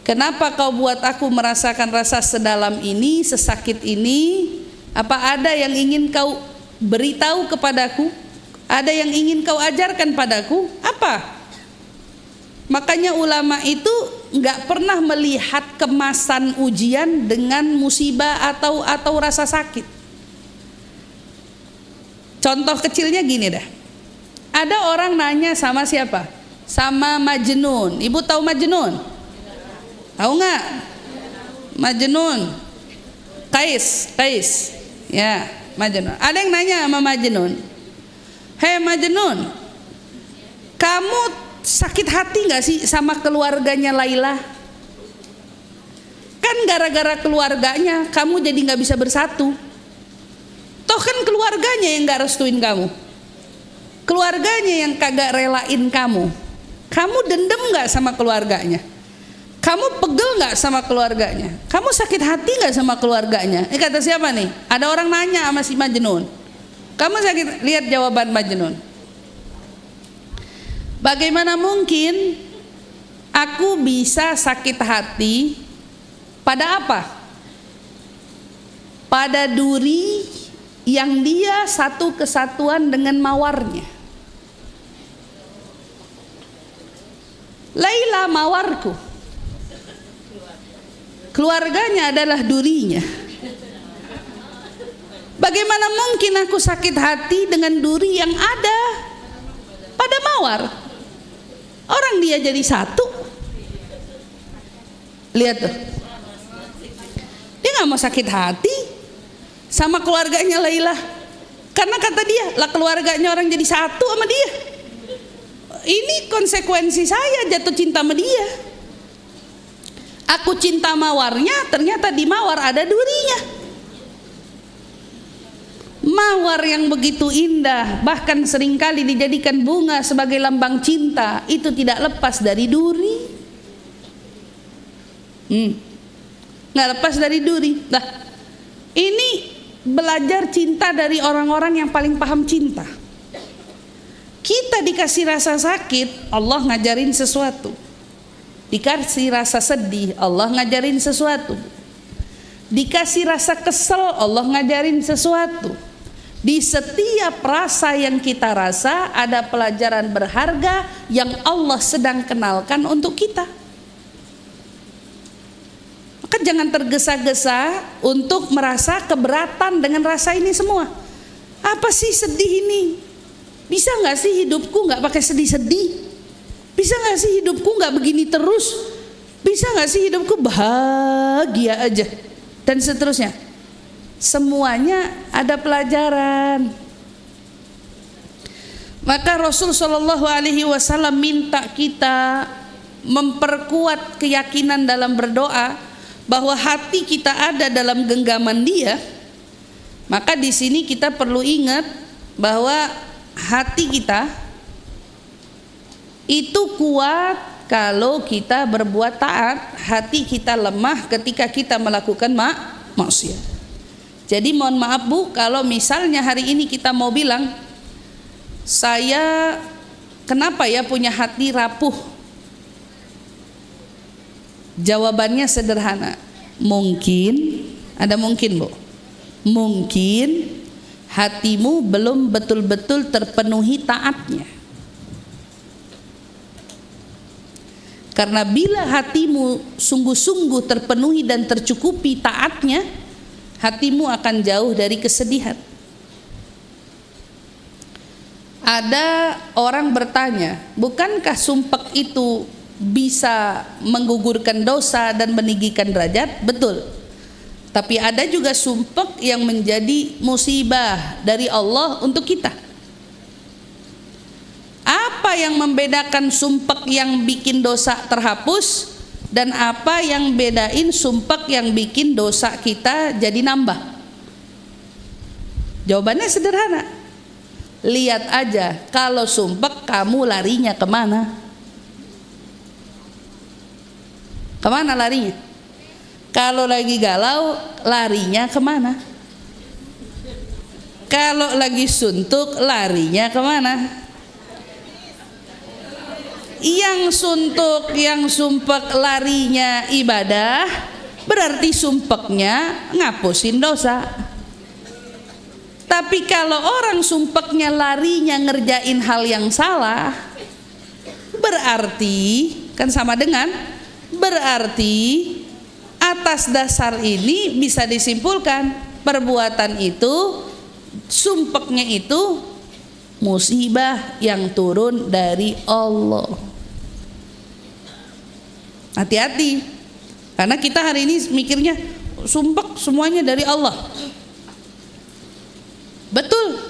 Kenapa kau buat aku merasakan rasa sedalam ini, sesakit ini? Apa ada yang ingin kau beritahu kepadaku? Ada yang ingin kau ajarkan padaku? Apa? Makanya ulama itu nggak pernah melihat kemasan ujian dengan musibah atau rasa sakit. Contoh kecilnya gini dah. Ada orang nanya sama siapa? Sama Majnun. Ibu tahu Majnun? Tahu nggak? Majnun. Qais. Ya, Majnun. Ada yang nanya sama Majnun, "Hei Majnun, kamu sakit hati nggak sih sama keluarganya Laila? Kan gara-gara keluarganya kamu jadi nggak bisa bersatu. Toh kan keluarganya yang nggak restuin kamu, keluarganya yang kagak relain kamu. Kamu dendam nggak sama keluarganya? Kamu pegel nggak sama keluarganya? Kamu sakit hati nggak sama keluarganya?" Ini kata siapa nih? Ada orang nanya sama si Majnun. Kamu sakit? Lihat jawaban Majnun. "Bagaimana mungkin aku bisa sakit hati pada apa? Pada duri yang dia satu kesatuan dengan mawarnya. Laila mawarku, keluarganya adalah durinya. Bagaimana mungkin aku sakit hati dengan duri yang ada pada mawar? Orang dia jadi satu." Lihat tuh, dia nggak mau sakit hati sama keluarganya Laila, karena kata dia, lah keluarganya orang jadi satu sama dia. Ini konsekuensi saya jatuh cinta sama dia. Aku cinta mawarnya, ternyata di mawar ada durinya. Mawar yang begitu indah, bahkan seringkali dijadikan bunga sebagai lambang cinta, itu tidak lepas dari duri. Nggak lepas dari duri. Nah, ini belajar cinta dari orang-orang yang paling paham cinta. Kita dikasih rasa sakit, Allah ngajarin sesuatu. Dikasih rasa sedih, Allah ngajarin sesuatu. Dikasih rasa kesel, Allah ngajarin sesuatu. Di setiap rasa yang kita rasa ada pelajaran berharga yang Allah sedang kenalkan untuk kita. Maka jangan tergesa-gesa untuk merasa keberatan dengan rasa ini semua. Apa sih sedih ini? Bisa gak sih hidupku gak pakai sedih-sedih? Bisa gak sih hidupku gak begini terus? Bisa gak sih hidupku bahagia aja? Dan seterusnya. Semuanya ada pelajaran. Maka Rasul SAW minta kita memperkuat keyakinan dalam berdoa bahwa hati kita ada dalam genggaman Dia. Maka di sini kita perlu ingat bahwa hati kita itu kuat kalau kita berbuat taat, hati kita lemah ketika kita melakukan maksiat. Jadi mohon maaf Bu, kalau misalnya hari ini kita mau bilang, saya kenapa ya punya hati rapuh? Jawabannya sederhana. Mungkin, ada mungkin Bu, mungkin hatimu belum betul-betul terpenuhi taatnya. Karena bila hatimu sungguh-sungguh terpenuhi dan tercukupi taatnya, hatimu akan jauh dari kesedihan. Ada orang bertanya, bukankah sumpek itu bisa menggugurkan dosa dan meninggikan derajat? Betul. Tapi ada juga sumpek yang menjadi musibah dari Allah untuk kita. Apa yang membedakan sumpek yang bikin dosa terhapus dan apa yang bedain sumpek yang bikin dosa kita jadi nambah? Jawabannya sederhana. Lihat aja, kalau sumpek kamu larinya kemana? Kemana larinya? Kalau lagi galau, larinya kemana? Kalau lagi suntuk, larinya kemana? Yang suntuk, yang sumpek larinya ibadah, berarti sumpeknya ngapusin dosa. Tapi kalau orang sumpeknya larinya ngerjain hal yang salah, berarti kan sama dengan, berarti atas dasar ini bisa disimpulkan perbuatan itu, sumpeknya itu musibah yang turun dari Allah. Hati-hati, karena kita hari ini mikirnya sumpek semuanya dari Allah. Betul,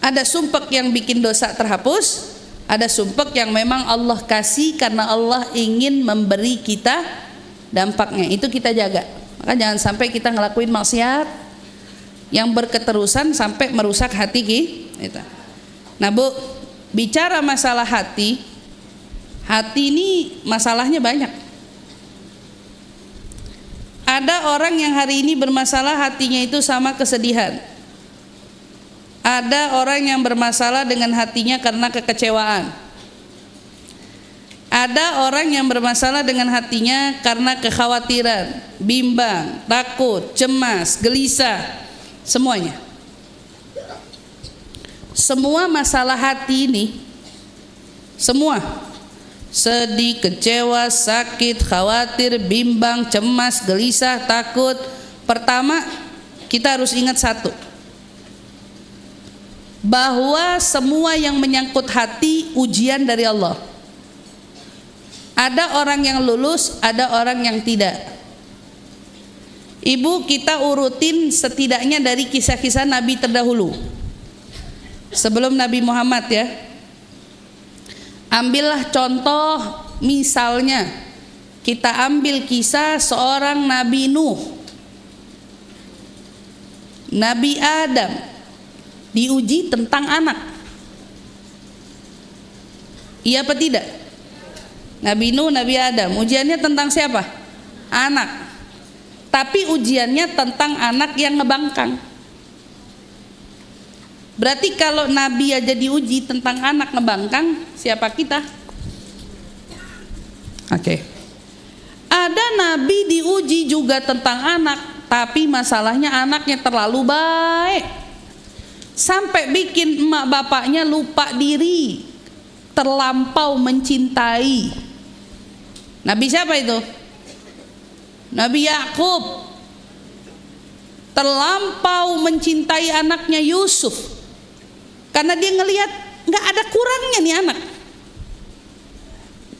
ada sumpek yang bikin dosa terhapus, ada sumpek yang memang Allah kasih karena Allah ingin memberi kita dampaknya. Itu kita jaga. Maka jangan sampai kita ngelakuin maksiat yang berketerusan sampai merusak hati kita. Nah Bu, bicara masalah hati, hati ini masalahnya banyak. Ada orang yang hari ini bermasalah hatinya itu sama kesedihan. Ada orang yang bermasalah dengan hatinya karena kekecewaan. Ada orang yang bermasalah dengan hatinya karena kekhawatiran, bimbang, takut, cemas, gelisah, semuanya. Semua masalah hati ini, semua sedih, kecewa, sakit, khawatir, bimbang, cemas, gelisah, takut. Pertama, kita harus ingat satu, bahwa semua yang menyangkut hati ujian dari Allah. Ada orang yang lulus, ada orang yang tidak. Ibu, kita urutin setidaknya dari kisah-kisah Nabi terdahulu sebelum Nabi Muhammad ya. Ambillah contoh, misalnya kita ambil kisah seorang Nabi Nuh, Nabi Adam, diuji tentang anak. Iya apa tidak? Nabi Nuh, Nabi Adam, ujiannya tentang siapa? Anak. Tapi ujiannya tentang anak yang ngebangkang. Berarti kalau Nabi aja diuji tentang anak ngebangkang, siapa kita? Oke. Ada Nabi diuji juga tentang anak, tapi masalahnya anaknya terlalu baik, sampai bikin emak bapaknya lupa diri, terlampau mencintai. Nabi siapa itu? Nabi Yakub. Terlampau mencintai anaknya Yusuf, karena dia ngelihat nggak ada kurangnya nih anak,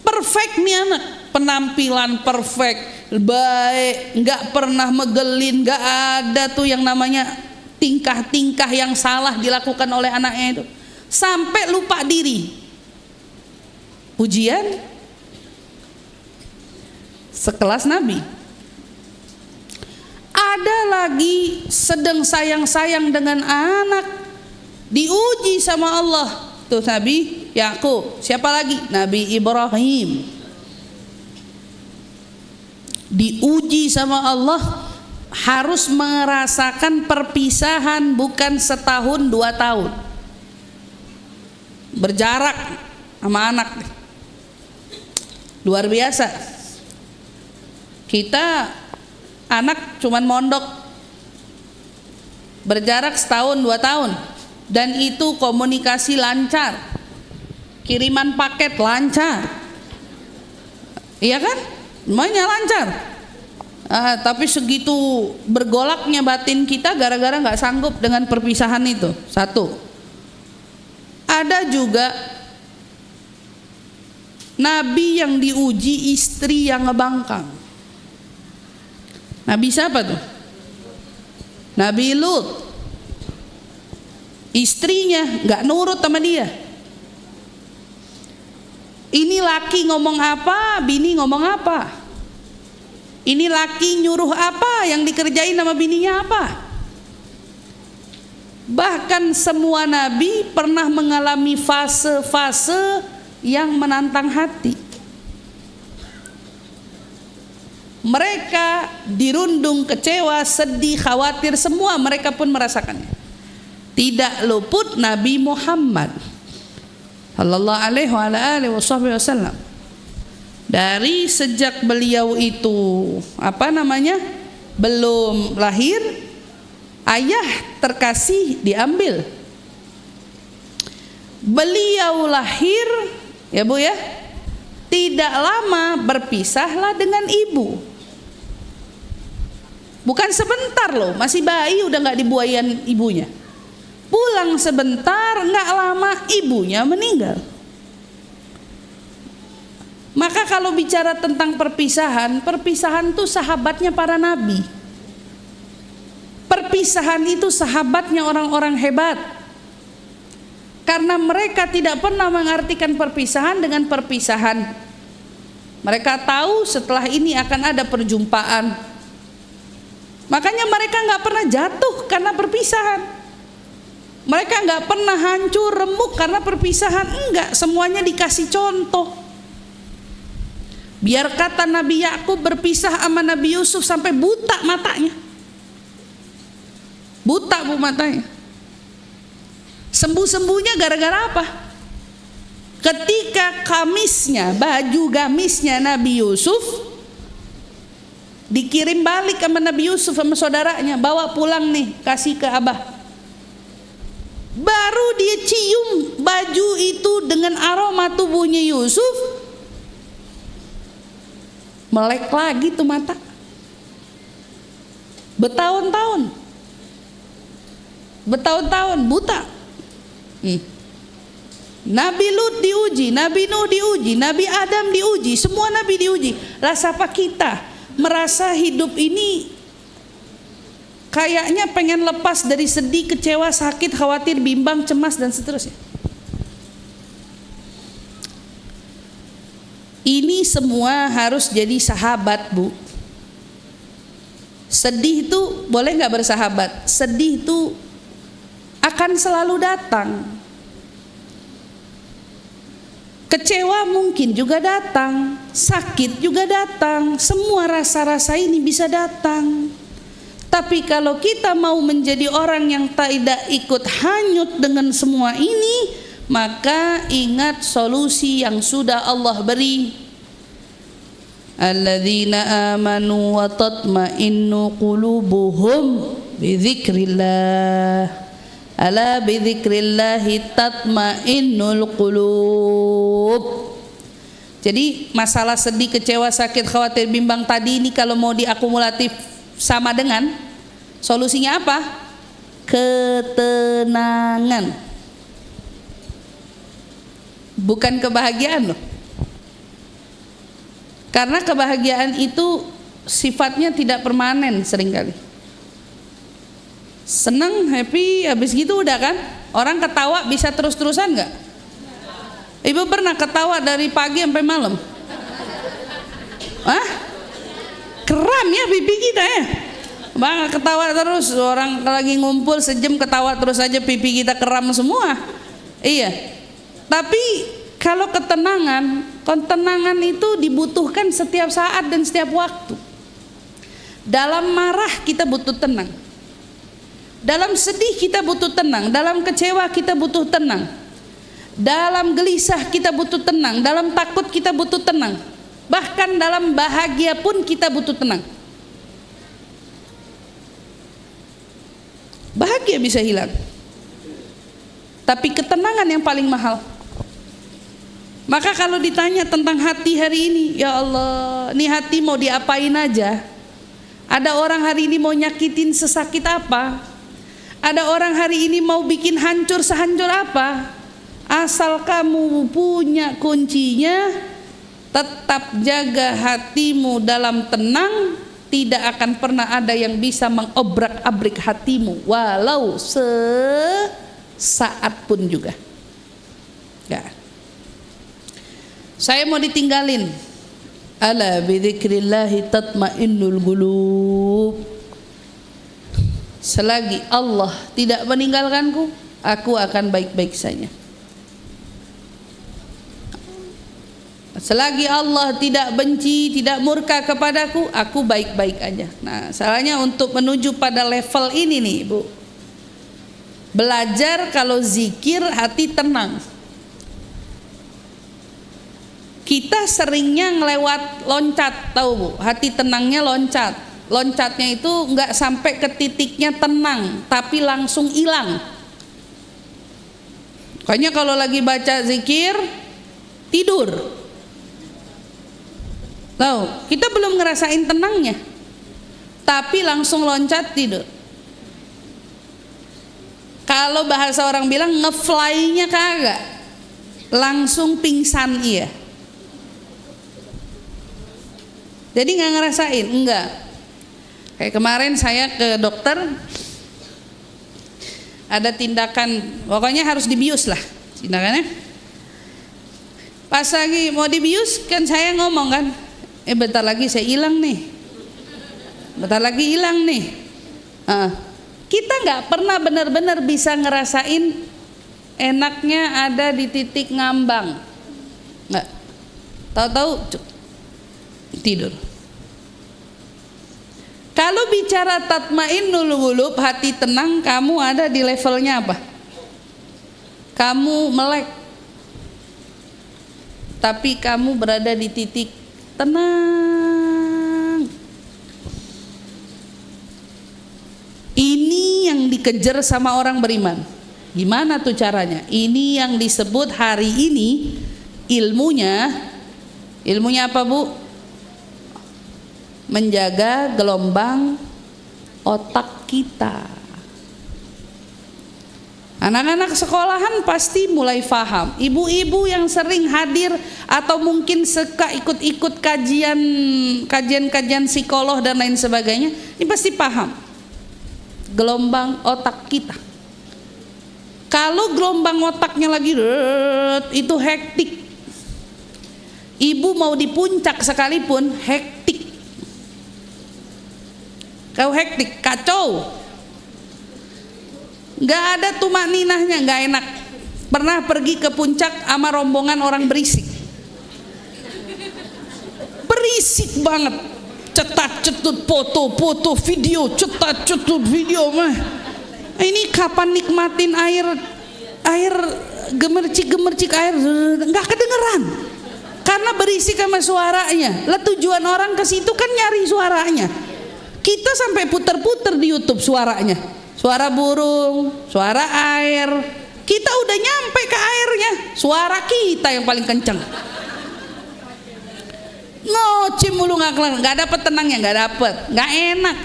perfect nih anak, penampilan perfect, baik, nggak pernah megelin, nggak ada tuh yang namanya tingkah-tingkah yang salah dilakukan oleh anaknya itu, sampai lupa diri. Ujian sekelas Nabi. Ada lagi sedang sayang-sayang dengan anak, diuji sama Allah. Tuh Nabi Yakub. Siapa lagi? Nabi Ibrahim. diuji sama Allah harus merasakan perpisahan bukan setahun 2 tahun. Berjarak sama anak. Luar biasa. Kita anak cuman mondok berjarak setahun 2 tahun dan itu komunikasi lancar, kiriman paket lancar, iya kan, semuanya lancar. Tapi segitu bergolaknya batin kita gara-gara nggak sanggup dengan perpisahan itu. Satu, ada juga nabi yang diuji istri yang ngebangkang. Nabi siapa tuh? Nabi Lut. Istrinya nggak nurut sama dia. Ini laki ngomong apa, bini ngomong apa. Ini laki nyuruh apa, yang dikerjain sama bininya apa. Bahkan semua nabi pernah mengalami fase-fase yang menantang hati. Mereka dirundung, kecewa, sedih, khawatir, semua mereka pun merasakannya. Tidak luput Nabi Muhammad sallallahu alaihi wasallam. Dari sejak beliau itu belum lahir, ayah terkasih diambil. Beliau lahir, ya Bu ya, tidak lama berpisahlah dengan ibu. Bukan sebentar loh, masih bayi udah nggak dibuayan ibunya. Pulang sebentar, nggak lama ibunya meninggal. Maka kalau bicara tentang perpisahan, perpisahan itu sahabatnya para nabi. Perpisahan itu sahabatnya orang-orang hebat. Karena mereka tidak pernah mengartikan perpisahan dengan perpisahan. Mereka tahu setelah ini akan ada perjumpaan. Makanya mereka nggak pernah jatuh karena perpisahan. Mereka nggak pernah hancur remuk karena perpisahan. Enggak, semuanya dikasih contoh. Biar kata Nabi Yakub berpisah sama Nabi Yusuf sampai buta matanya. Buta Bu matanya. Sembuh-sembuhnya gara-gara apa? Ketika kamisnya, baju gamisnya Nabi Yusuf dikirim balik sama Nabi Yusuf sama saudaranya, bawa pulang nih, kasih ke Abah. Baru dia cium baju itu dengan aroma tubuhnya Yusuf, melek lagi tuh mata. Bertahun-tahun buta. Nabi Lut diuji, Nabi Nuh diuji, Nabi Adam diuji, semua nabi diuji. Rasa apa kita merasa hidup ini kayaknya pengen lepas dari sedih, kecewa, sakit, khawatir, bimbang, cemas dan seterusnya. Ini semua harus jadi sahabat Bu. Sedih itu boleh nggak bersahabat? Sedih itu akan selalu datang. Kecewa mungkin juga datang, sakit juga datang, semua rasa-rasa ini bisa datang. Tapi kalau kita mau menjadi orang yang tidak ikut hanyut dengan semua ini, maka ingat solusi yang sudah Allah beri. Alladzina amanu wa tatma'innu qulubuhum bi dzikrillah. Ala bi dzikrillahi tatma'innul qulub. Jadi masalah sedih, kecewa, sakit, khawatir, bimbang tadi ini kalau mau diakumulatif sama dengan solusinya apa? Ketenangan. Bukan kebahagiaan loh. Karena kebahagiaan itu sifatnya tidak permanen seringkali. Seneng, happy, habis gitu udah kan. Orang ketawa bisa terus-terusan nggak? Ibu pernah ketawa dari pagi sampai malam? Hah? Kram ya pipi kita ya. Bang ketawa terus, orang lagi ngumpul sejam ketawa terus aja, pipi kita kram semua. Iya. Tapi kalau ketenangan itu dibutuhkan setiap saat dan setiap waktu. Dalam marah kita butuh tenang. Dalam sedih kita butuh tenang. Dalam kecewa kita butuh tenang. Dalam gelisah kita butuh tenang. Dalam takut kita butuh tenang. Bahkan dalam bahagia pun kita butuh tenang. Bahagia bisa hilang, tapi ketenangan yang paling mahal. Maka kalau ditanya tentang hati hari ini, ya Allah, ini hati mau diapain aja? Ada orang hari ini mau nyakitin sesakit apa? Ada orang hari ini mau bikin hancur sehancur apa? Asal kamu punya kuncinya, tetap jaga hatimu dalam tenang, tidak akan pernah ada yang bisa mengobrak-abrik hatimu walau sesaat pun juga. Ya. Saya mau ditinggalin. Ala bidzikrillahi tatmainnul qulub. Selagi Allah tidak meninggalkanku, aku akan baik-baik saja. Selagi Allah tidak benci, tidak murka kepadaku, aku baik-baik aja. Nah, salahnya untuk menuju pada level ini nih, Bu. Belajar kalau zikir hati tenang. Kita seringnya ngelewat loncat, tahu Bu? Hati tenangnya loncat. Loncatnya itu nggak sampai ke titiknya tenang, tapi langsung hilang. Makanya kalau lagi baca zikir, tidur. Tahu, kita belum ngerasain tenangnya, tapi langsung loncat tidur. Kalau bahasa orang bilang ngefly-nya kagak, langsung pingsan iya. Jadi nggak ngerasain, enggak. Kayak kemarin saya ke dokter, ada tindakan, pokoknya harus dibius lah tindakannya. Pas lagi mau dibius kan saya ngomong kan, bentar lagi saya hilang nih, bentar lagi hilang nih. Kita nggak pernah benar-benar bisa ngerasain enaknya ada di titik ngambang, nggak. Tahu-tahu tidur. Kalau bicara tatmainnul qulub, hati tenang, kamu ada di levelnya apa? Kamu melek, tapi kamu berada di titik tenang. Ini yang dikejar sama orang beriman. Gimana tuh caranya? Ini yang disebut hari ini ilmunya. Ilmunya apa, Bu? Menjaga gelombang otak kita. Anak-anak sekolahan pasti mulai paham. Ibu-ibu yang sering hadir atau mungkin suka ikut-ikut kajian psikolog dan lain sebagainya, ini pasti paham gelombang otak kita. Kalau gelombang otaknya lagi itu hektik. Ibu mau di puncak sekalipun hektik. Kau hektik, kacau. Gak ada tumak ninahnya, gak enak. Pernah pergi ke puncak sama rombongan orang berisik. Berisik banget. Cetat-cetut foto-foto video, cetat-cetut video mah. Ini kapan nikmatin air gemercik-gemercik air, gak kedengeran. Karena berisik sama suaranya. Lah tujuan orang ke situ kan nyari suaranya. Kita sampai puter-puter di YouTube suaranya. Suara burung, suara air. Kita udah nyampe ke airnya, suara kita yang paling kenceng. Ngoceh mulu nggak dapet tenangnya, nggak dapet, nggak enak.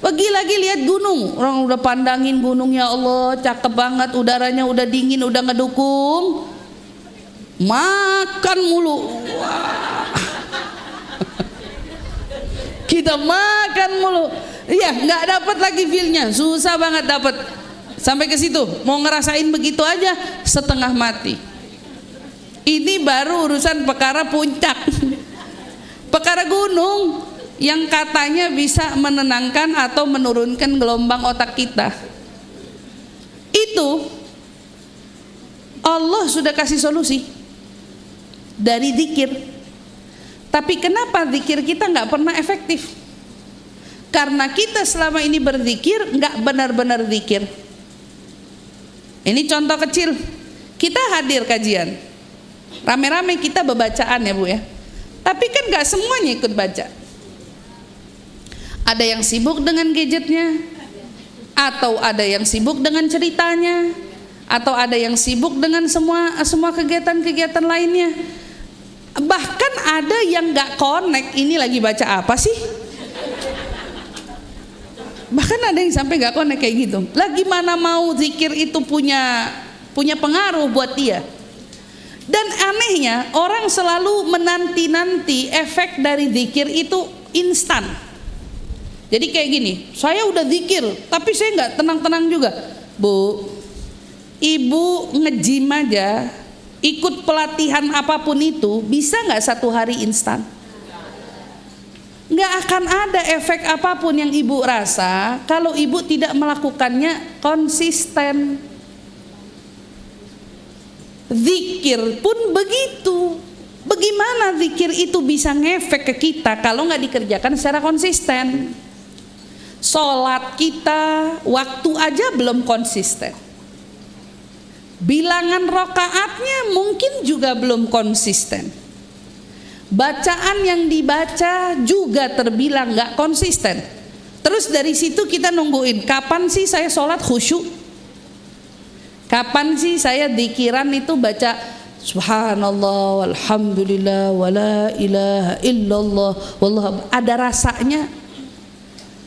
Pergi lagi lihat gunung, orang udah pandangin gunung, ya Allah cakep banget, udaranya udah dingin, udah ngedukung. Makan mulu. Wah. Kita makan mulu. Iya, nggak dapat lagi feelnya, susah banget dapat. Sampai ke situ, mau ngerasain begitu aja setengah mati. Ini baru urusan perkara puncak, perkara gunung yang katanya bisa menenangkan atau menurunkan gelombang otak kita. Itu Allah sudah kasih solusi dari zikir. Tapi kenapa zikir kita nggak pernah efektif? Karena kita selama ini berzikir nggak benar-benar zikir. Ini contoh kecil. Kita hadir kajian, rame-rame kita bebacaan ya Bu ya. Tapi kan nggak semuanya ikut baca. Ada yang sibuk dengan gadgetnya, atau ada yang sibuk dengan ceritanya, atau ada yang sibuk dengan semua kegiatan-kegiatan lainnya. Bahkan ada yang nggak connect, ini lagi baca apa sih? Bahkan ada yang sampai nggak connect kayak gitu. Lagi mana mau zikir itu punya pengaruh buat dia. Dan anehnya orang selalu menanti-nanti efek dari zikir itu instan. Jadi kayak gini, saya udah zikir tapi saya nggak tenang-tenang juga. Bu, ibu nge-gym aja, ikut pelatihan apapun itu, bisa nggak 1 hari instan? Nggak akan ada efek apapun yang ibu rasa kalau ibu tidak melakukannya konsisten. Zikir pun begitu. Bagaimana zikir itu bisa ngefek ke kita kalau nggak dikerjakan secara konsisten? Sholat kita waktu aja belum konsisten, bilangan rokaatnya mungkin juga belum konsisten, bacaan yang dibaca juga terbilang nggak konsisten. Terus dari situ kita nungguin kapan sih saya sholat khusyuk, kapan sih saya dzikiran itu baca subhanallah walhamdulillah wala ilaha illallah wallahu, ada rasanya.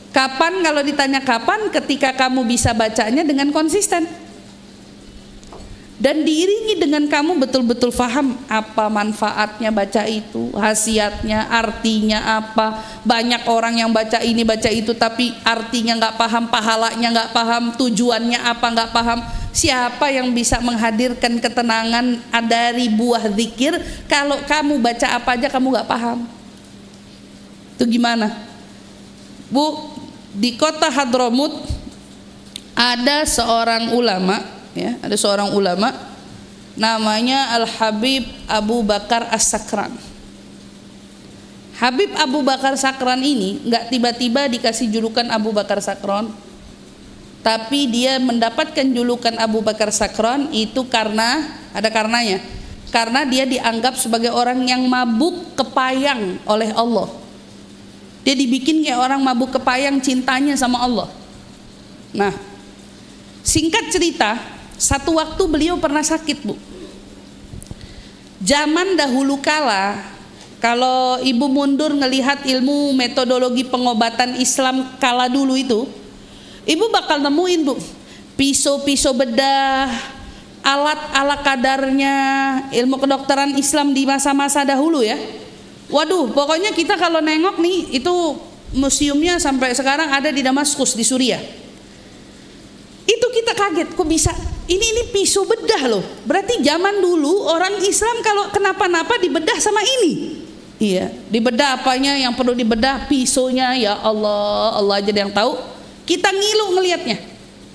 Kapan, kalau ditanya kapan, ketika kamu bisa bacanya dengan konsisten dan diiringi dengan kamu betul-betul paham apa manfaatnya baca itu, khasiatnya, artinya apa. Banyak orang yang baca ini baca itu tapi artinya nggak paham, pahalanya nggak paham, tujuannya apa nggak paham. Siapa yang bisa menghadirkan ketenangan dari buah zikir kalau kamu baca apa aja kamu nggak paham? Itu gimana, Bu? Di kota Hadramut ada seorang ulama, ya, ada seorang ulama namanya Al Habib Abu Bakar As-Sakran. Habib Abu Bakar Sakran ini nggak tiba-tiba dikasih julukan Abu Bakar Sakran, tapi dia mendapatkan julukan Abu Bakar Sakran itu karena ada karenanya, karena dia dianggap sebagai orang yang mabuk kepayang oleh Allah. Dia dibikin kayak orang mabuk kepayang cintanya sama Allah. Nah, singkat cerita, satu waktu beliau pernah sakit, Bu. Zaman dahulu kala, kalau ibu mundur ngelihat ilmu metodologi pengobatan Islam kala dulu itu, ibu bakal nemuin, Bu, pisau-pisau bedah, alat ala kadarnya ilmu kedokteran Islam di masa-masa dahulu ya. Waduh, pokoknya kita kalau nengok nih, itu museumnya sampai sekarang ada di Damaskus di Suriah. Itu kita kaget, kok bisa? Ini pisau bedah loh. Berarti zaman dulu orang Islam kalau kenapa-napa dibedah sama ini. Iya, dibedah apanya yang perlu dibedah? Pisaunya, ya Allah, Allah aja yang tahu. Kita ngilu ngelihatnya.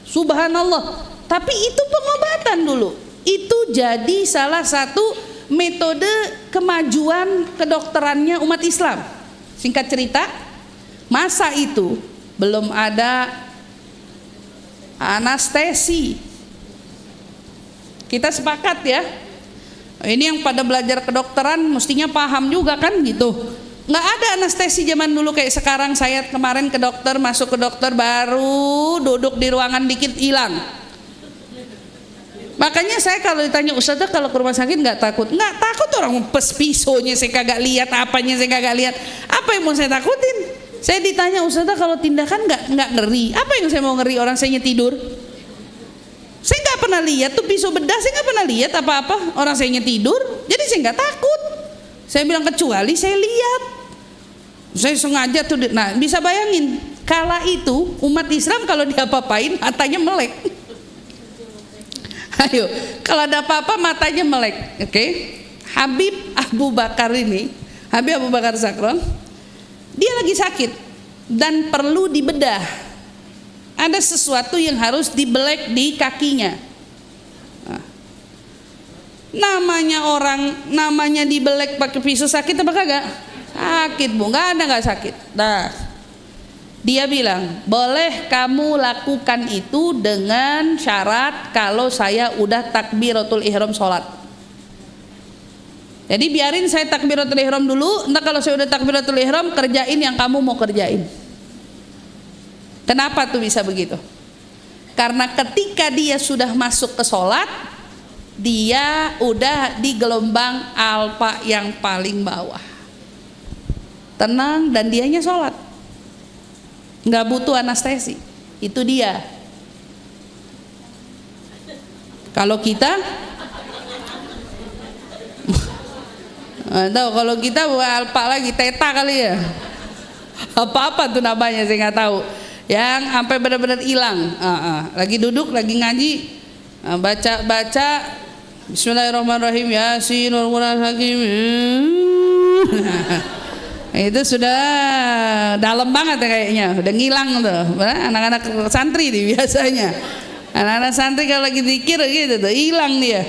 Subhanallah. Tapi itu pengobatan dulu. Itu jadi salah satu metode kemajuan kedokterannya umat Islam. Singkat cerita, masa itu belum ada anestesi. Kita sepakat ya. Ini yang pada belajar kedokteran mestinya paham juga kan gitu. Nggak ada anestesi zaman dulu kayak sekarang. Saya kemarin ke dokter, masuk ke dokter baru duduk di ruangan dikit hilang. Makanya saya kalau ditanya, Ustazah kalau ke rumah sakit nggak takut? Nggak takut, orang pes pisaunya saya kagak lihat, apanya saya kagak lihat. Apa yang mau saya takutin? Saya ditanya, Ustazah kalau tindakan nggak ngeri? Apa yang saya mau ngeri, orang saya tidur? Saya nggak pernah lihat tuh pisau bedah, saya nggak pernah lihat apa-apa, orang saya tidur. Jadi saya nggak takut. Saya bilang kecuali saya lihat. Saya sengaja tuh. Nah, bisa bayangin kala itu umat Islam kalau diapa-apain matanya melek. Ayo, kalau ada apa-apa matanya melek, oke? Habib Abu Bakar ini, Habib Abu Bakar Sakran, dia lagi sakit dan perlu dibedah. Ada sesuatu yang harus dibelek di kakinya. Nah, namanya dibelek pakai pisau sakit apa kagak? Sakit, Bu, nggak ada nggak sakit. Nah, Dia bilang, boleh kamu lakukan itu dengan syarat kalau saya udah takbiratul ihram sholat. Jadi biarin saya takbiratul ihram dulu, entah kalau saya udah takbiratul ihram kerjain yang kamu mau kerjain. Kenapa tuh bisa begitu? Karena ketika dia sudah masuk ke sholat, dia udah di gelombang alfa yang paling bawah, tenang dan dianya sholat, nggak butuh anestesi. Itu dia. Kalau kita nggak tahu, kalau kita alfa lagi teta kali ya, apa tuh namanya saya nggak tahu, yang sampai benar-benar hilang. Lagi duduk lagi ngaji, baca Bismillahirrahmanirrahim, Yasin wal Qur'anil Hakim. Itu sudah dalam banget ya kayaknya, udah ngilang tuh. Anak-anak santri nih biasanya. Anak-anak santri kalau lagi zikir gitu tuh hilang dia.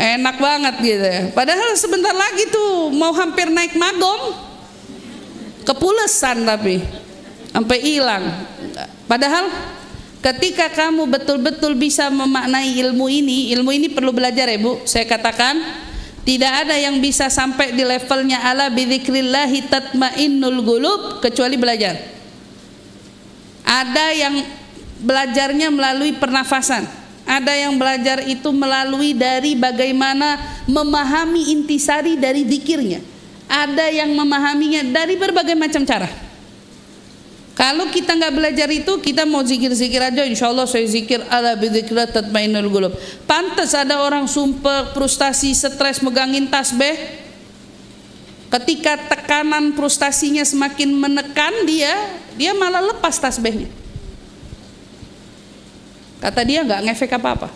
Enak banget gitu ya. Padahal sebentar lagi tuh mau hampir naik magom, kepulesan tapi sampai hilang. Padahal ketika kamu betul-betul bisa memaknai ilmu ini perlu belajar ya Bu. Saya katakan tidak ada yang bisa sampai di levelnya ala bidzikrillahi tatmainnul qulub kecuali belajar. Ada yang belajarnya melalui pernafasan, ada yang belajar itu melalui dari bagaimana memahami intisari dari zikirnya, ada yang memahaminya dari berbagai macam cara. Kalau kita nggak belajar itu, kita mau zikir-zikir aja, insya Allah saya zikir ala bidzikrillah tatmainnul qulub. Pantas ada orang sumpah, frustasi, stres, megangin tasbih. Ketika tekanan frustasinya semakin menekan dia malah lepas tasbihnya. Kata dia nggak ngefek apa-apa.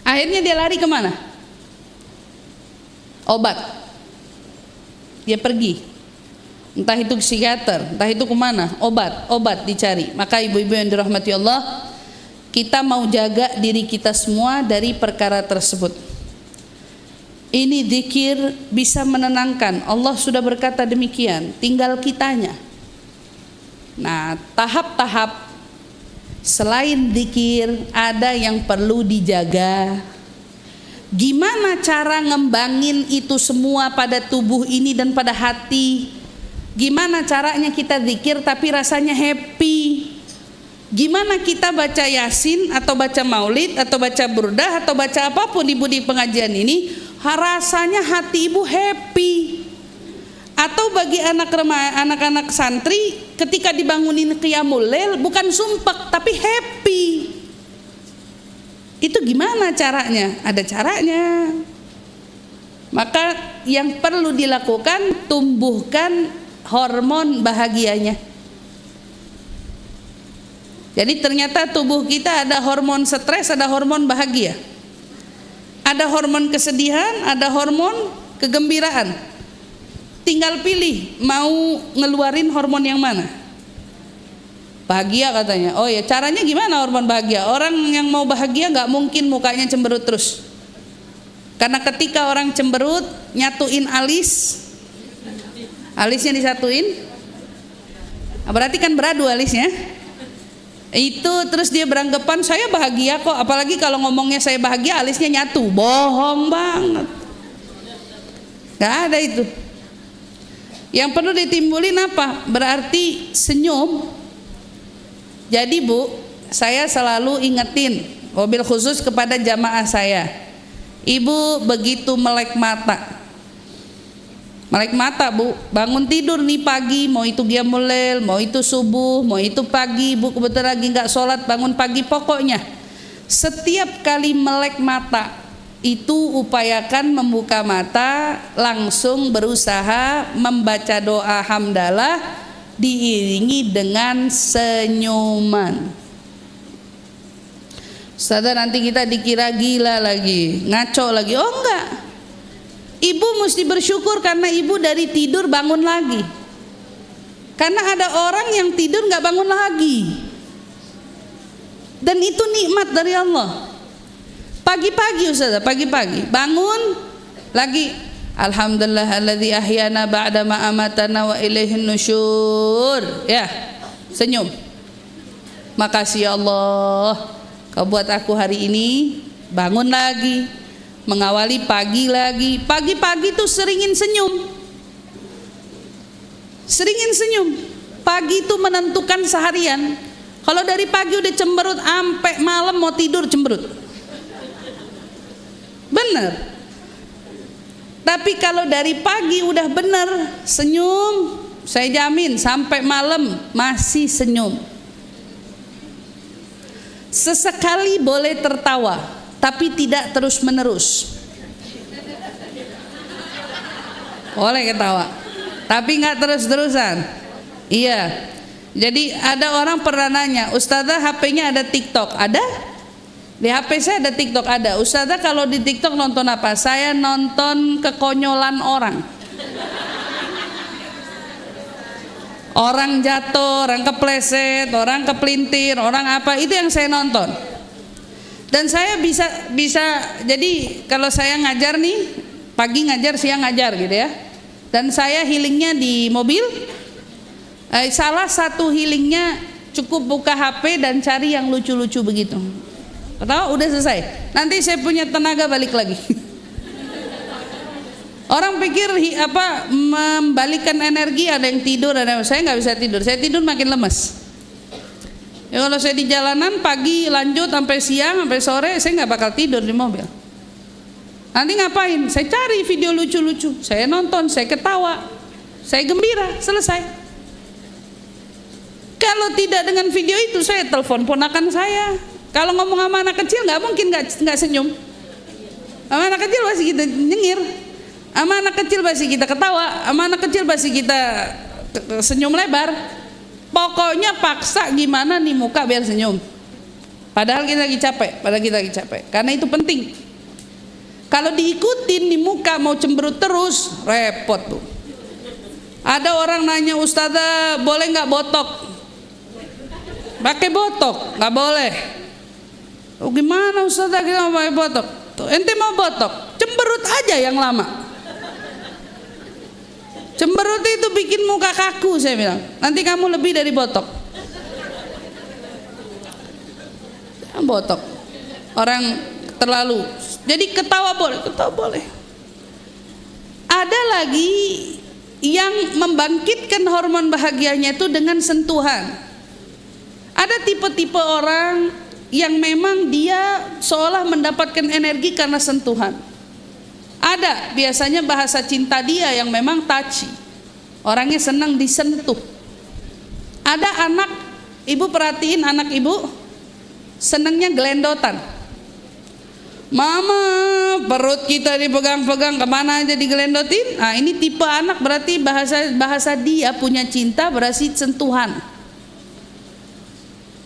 Akhirnya dia lari kemana? Obat. Dia pergi. Entah itu psikiater, entah itu kemana, obat dicari. Maka ibu-ibu yang dirahmati Allah, kita mau jaga diri kita semua dari perkara tersebut. Ini zikir bisa menenangkan. Allah sudah berkata demikian, tinggal kitanya. Nah, tahap-tahap selain zikir ada yang perlu dijaga. Gimana cara ngembangin itu semua pada tubuh ini dan pada hati? Gimana caranya kita zikir tapi rasanya happy? Gimana kita baca Yasin atau baca Maulid atau baca Burdah atau baca apapun ibu di pengajian ini, rasanya hati ibu happy? Atau bagi anak-anak santri ketika dibangunin qiyamul lail bukan sumpek tapi happy? Itu gimana caranya? Ada caranya. Maka yang perlu dilakukan, tumbuhkan hormon bahagianya. Jadi ternyata tubuh kita ada hormon stres, ada hormon bahagia, ada hormon kesedihan, ada hormon kegembiraan. Tinggal pilih mau ngeluarin hormon yang mana. Bahagia katanya. Oh ya, caranya gimana hormon bahagia? Orang yang mau bahagia nggak mungkin mukanya cemberut terus. Karena ketika orang cemberut nyatuin alisnya disatuin, berarti kan beradu alisnya. Itu terus dia beranggapan saya bahagia kok, apalagi kalau ngomongnya saya bahagia alisnya nyatu. Bohong banget. Gak ada itu. Yang perlu ditimbulin apa? Berarti senyum. Jadi Bu, saya selalu ingetin, wabil khusus kepada jamaah saya, ibu begitu melek mata Bu, bangun tidur nih pagi, mau itu qiyamul lail, mau itu subuh, mau itu pagi, Bu kebetulan lagi nggak sholat, bangun pagi, pokoknya setiap kali melek mata itu upayakan membuka mata, langsung berusaha membaca doa hamdalah diiringi dengan senyuman. Sadar nanti kita dikira gila lagi, ngaco lagi. Oh enggak, ibu mesti bersyukur karena ibu dari tidur bangun lagi. Karena ada orang yang tidur nggak bangun lagi, dan itu nikmat dari Allah. Pagi-pagi Ustazah, pagi-pagi bangun lagi Alhamdulillahilladzi ahyana ba'da ma amatana wa ilaihin nusyur. Ya, senyum. Makasih ya Allah, Kau buat aku hari ini bangun lagi, mengawali pagi lagi. Pagi-pagi tuh seringin senyum. Seringin senyum. Pagi itu menentukan seharian. Kalau dari pagi udah cemberut sampai malam mau tidur cemberut. Bener. Tapi kalau dari pagi udah bener senyum, saya jamin sampai malam masih senyum. Sesekali boleh tertawa, tapi tidak terus menerus. Boleh ketawa, tapi nggak terus-terusan. Iya. Jadi ada orang pernah nanya, Ustazah HP-nya ada TikTok? Ada? Di HP saya ada TikTok, ada. Ustazah kalau di TikTok nonton apa? Saya nonton kekonyolan orang. Orang jatuh, orang kepleset, orang kepelintir, orang apa, itu yang saya nonton. Dan saya bisa jadi kalau saya ngajar nih, pagi ngajar, siang ngajar gitu ya. Dan saya healingnya di mobil. Salah satu healingnya cukup buka HP dan cari yang lucu-lucu begitu. Tahu udah selesai. Nanti saya punya tenaga balik lagi. Orang pikir membalikkan energi, ada yang tidur, ada yang, saya nggak bisa tidur. Saya tidur makin lemes. Ya kalau saya di jalanan pagi lanjut sampai siang sampai sore, saya nggak bakal tidur di mobil. Nanti ngapain? Saya cari video lucu-lucu, saya nonton, saya ketawa, saya gembira, selesai. Kalau tidak dengan video itu, saya telepon ponakan saya. Kalau ngomong sama anak kecil nggak mungkin nggak senyum. Sama anak kecil pasti kita nyengir. Sama anak kecil pasti kita ketawa. Sama anak kecil pasti kita senyum lebar. Pokoknya paksa gimana nih muka biar senyum. Padahal kita lagi capek. Karena itu penting. Kalau diikutin di muka mau cemberut terus, repot tuh. Ada orang nanya, Ustazah boleh nggak botok? Pakai botok? Nggak boleh. Oh, gimana Ustazah kita mau pakai botok? Tuh, ente mau botok, cemberut aja yang lama. Cemberut itu bikin muka kaku, saya bilang. Nanti kamu lebih dari botok. Botok. Orang terlalu. Jadi ketawa boleh. Ada lagi yang membangkitkan hormon bahagianya itu dengan sentuhan. Ada tipe-tipe orang yang memang dia seolah mendapatkan energi karena sentuhan. Ada biasanya bahasa cinta dia yang memang touchy. Orangnya senang disentuh. Ada anak, ibu perhatiin anak ibu senangnya gelendotan. Mama, perut kita dipegang-pegang, kemana aja digelendotin. Nah ini tipe anak, berarti bahasa dia punya cinta berarti sentuhan.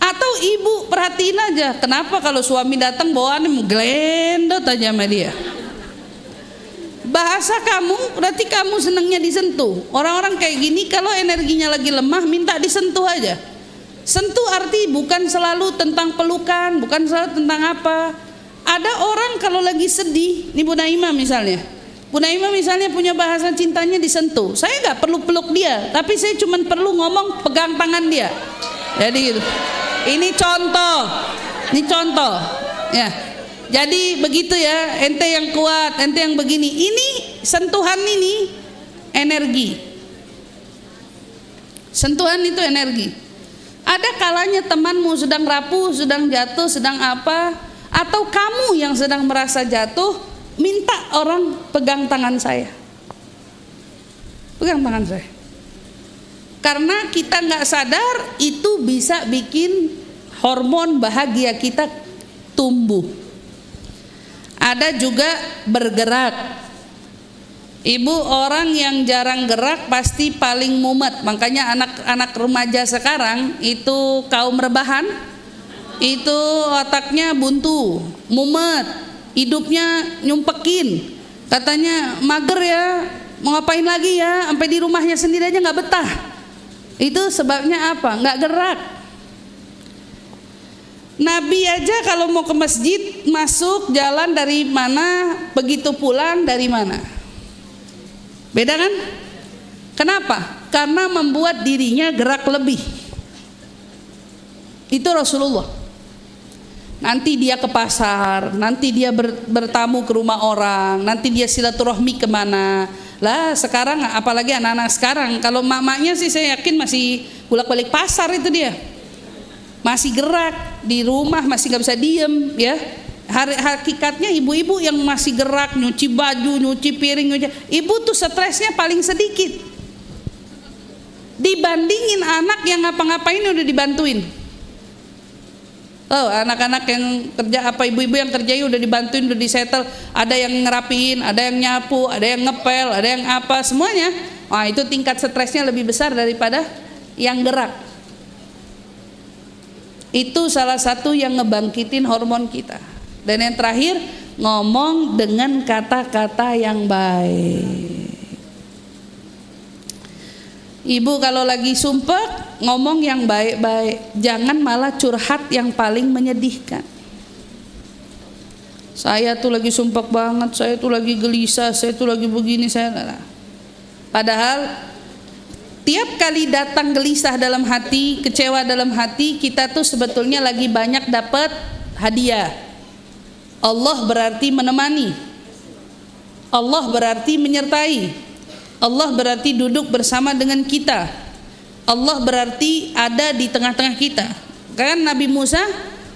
Atau ibu perhatiin aja, kenapa kalau suami datang bawaannya gelendot aja sama dia. Bahasa kamu berarti kamu senangnya disentuh. Orang-orang kayak gini kalau energinya lagi lemah minta disentuh aja. Sentuh arti bukan selalu tentang pelukan, bukan selalu tentang apa. Ada orang kalau lagi sedih, nih Bu Naimah misalnya. Bu Naimah misalnya punya bahasa cintanya disentuh. Saya nggak perlu peluk dia, tapi saya cuma perlu ngomong pegang tangan dia. Jadi gitu. Ini contoh, ya. Jadi begitu ya, ente yang kuat, ente yang begini. Ini sentuhan ini energi. Sentuhan itu energi. Ada kalanya temanmu sedang rapuh, sedang jatuh, sedang apa, atau kamu yang sedang merasa jatuh, minta orang pegang tangan saya. Pegang tangan saya. Karena kita nggak sadar itu bisa bikin hormon bahagia kita tumbuh. Ada juga bergerak. Ibu, orang yang jarang gerak pasti paling mumet. Makanya anak-anak remaja sekarang itu kaum rebahan, itu otaknya buntu, mumet, hidupnya nyumpekin. Katanya mager ya, mau ngapain lagi ya, sampai di rumahnya sendiri aja nggak betah. Itu sebabnya apa? Nggak gerak. Nabi aja kalau mau ke masjid masuk jalan dari mana, begitu pulang dari mana. Beda kan? Kenapa? Karena membuat dirinya gerak lebih. Itu Rasulullah. Nanti dia ke pasar, nanti dia bertamu ke rumah orang, nanti dia silaturahmi kemana. Lah sekarang, apalagi anak-anak sekarang, kalau mak-maknya sih saya yakin masih bolak-balik pasar itu dia. Masih gerak di rumah, masih nggak bisa diem ya. Hakikatnya ibu-ibu yang masih gerak, nyuci baju, nyuci piring, ibu tuh stresnya paling sedikit dibandingin anak yang ngapa-ngapain udah dibantuin. Oh, anak-anak yang kerja apa, ibu-ibu yang kerja udah dibantuin, udah disetel, ada yang ngerapiin, ada yang nyapu, ada yang ngepel, ada yang apa, semuanya. Wah, itu tingkat stresnya lebih besar daripada yang gerak. Itu salah satu yang ngebangkitin hormon kita. Dan yang terakhir, ngomong dengan kata-kata yang baik. Ibu kalau lagi sumpek, ngomong yang baik-baik, jangan malah curhat yang paling menyedihkan. Saya tuh lagi sumpek banget, saya tuh lagi gelisah, saya tuh lagi begini, padahal tiap kali datang gelisah dalam hati, kecewa dalam hati, kita tuh sebetulnya lagi banyak dapat hadiah. Allah berarti menemani, Allah berarti menyertai, Allah berarti duduk bersama dengan kita, Allah berarti ada di tengah-tengah kita. Kan Nabi Musa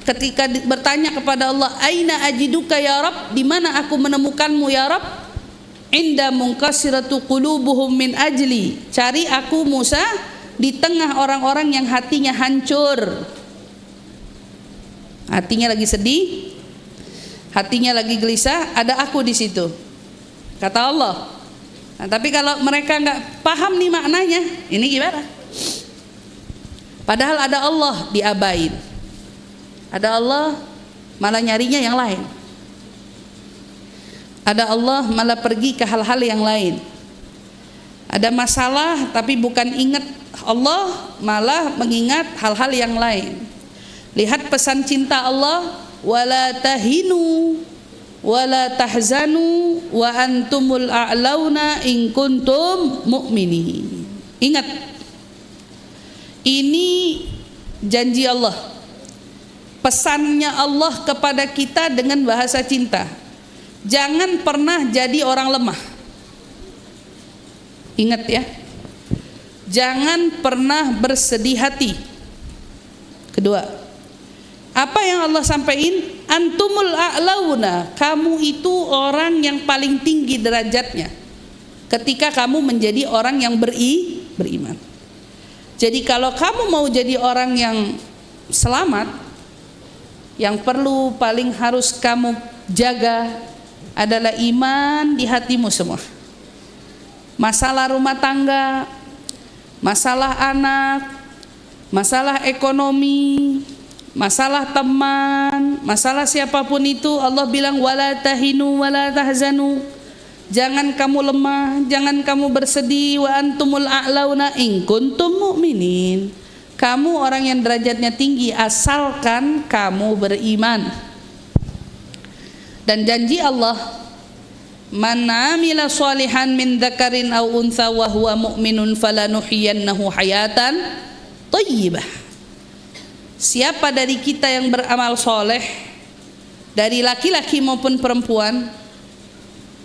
ketika bertanya kepada Allah, aina ajiduka ya Rabb, di mana aku menemukanmu ya Rabb? Inda munkasiratu qulubuhum min ajli, cari aku Musa di tengah orang-orang yang hatinya hancur, hatinya lagi sedih, hatinya lagi gelisah, ada aku di situ, kata Allah. Nah, tapi kalau mereka nggak paham nih maknanya, ini gimana? Padahal ada Allah diabain, ada Allah malah nyarinya yang lain, ada Allah malah pergi ke hal-hal yang lain. Ada masalah tapi bukan ingat Allah, malah mengingat hal-hal yang lain. Lihat pesan cinta Allah, wala tahinu wala tahzanu wa antumul a'launa in kuntum mu'minin. Ingat, ini janji Allah, pesannya Allah kepada kita dengan bahasa cinta. Jangan pernah jadi orang lemah. Ingat ya, jangan pernah bersedih hati. Kedua, apa yang Allah sampaikan? Antumul a'launa, kamu itu orang yang paling tinggi derajatnya ketika kamu menjadi orang yang beriman. Jadi kalau kamu mau jadi orang yang selamat, yang perlu paling harus kamu jaga adalah iman di hatimu semua. Masalah rumah tangga, masalah anak, masalah ekonomi, masalah teman, masalah siapapun itu, Allah bilang wala tahinu wala tahzanu. Jangan kamu lemah, jangan kamu bersedih, wa antumul a'launa in kuntum mu'minin. Kamu orang yang derajatnya tinggi asalkan kamu beriman. Dan janji Allah, man amila sholihan min dzakarin aw untha wa huwa mu'minun falanuhyiyannahu hayatan thayyibah. Siapa dari kita yang beramal soleh, dari laki-laki maupun perempuan,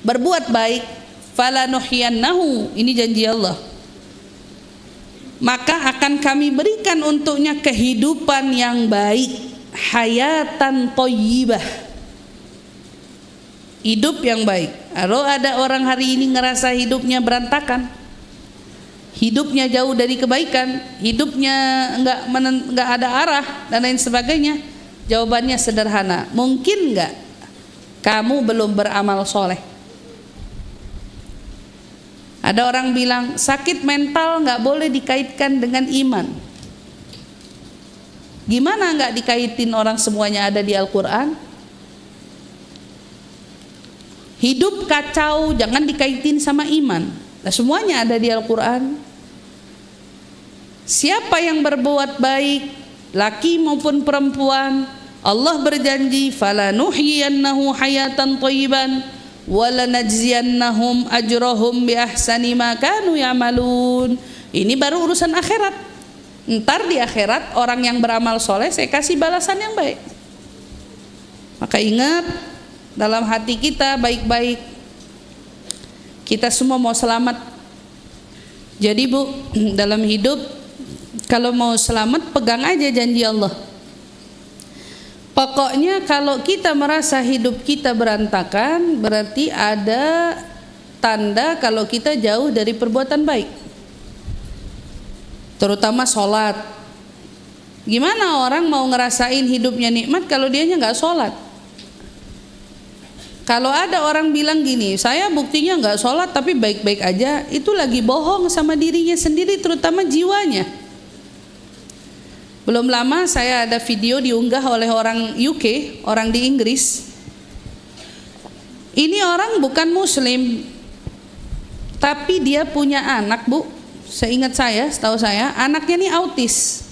berbuat baik, falanuhyiyannahu, ini janji Allah, maka akan kami berikan untuknya kehidupan yang baik, hayatan thayyibah, hidup yang baik. Kalau ada orang hari ini ngerasa hidupnya berantakan, hidupnya jauh dari kebaikan, hidupnya nggak ada arah dan lain sebagainya, jawabannya sederhana, mungkin nggak kamu belum beramal soleh. Ada orang bilang sakit mental nggak boleh dikaitkan dengan iman. Gimana nggak dikaitin, orang semuanya ada di Al-Quran? Hidup kacau jangan dikaitin sama iman. Nah, semuanya ada di Al-Quran. Siapa yang berbuat baik, laki maupun perempuan, Allah berjanji falanuhyiyannahu hayatan thayyiban, walanajziyannahum ajrahum bi ahsani ma kanu ya'malun. Ini baru urusan akhirat. Ntar di akhirat orang yang beramal soleh saya kasih balasan yang baik. Maka ingat dalam hati kita baik-baik. Kita semua mau selamat. Jadi Bu, dalam hidup kalau mau selamat pegang aja janji Allah. Pokoknya kalau kita merasa hidup kita berantakan, berarti ada tanda kalau kita jauh dari perbuatan baik. Terutama sholat. Gimana orang mau ngerasain hidupnya nikmat kalau dianya nggak sholat? Kalau ada orang bilang gini, saya buktinya nggak sholat tapi baik-baik aja, itu lagi bohong sama dirinya sendiri, terutama jiwanya. Belum lama saya ada video diunggah oleh orang UK, orang di Inggris. Ini orang bukan muslim, tapi dia punya anak Bu. Seingat saya, setahu saya, anaknya ini autis.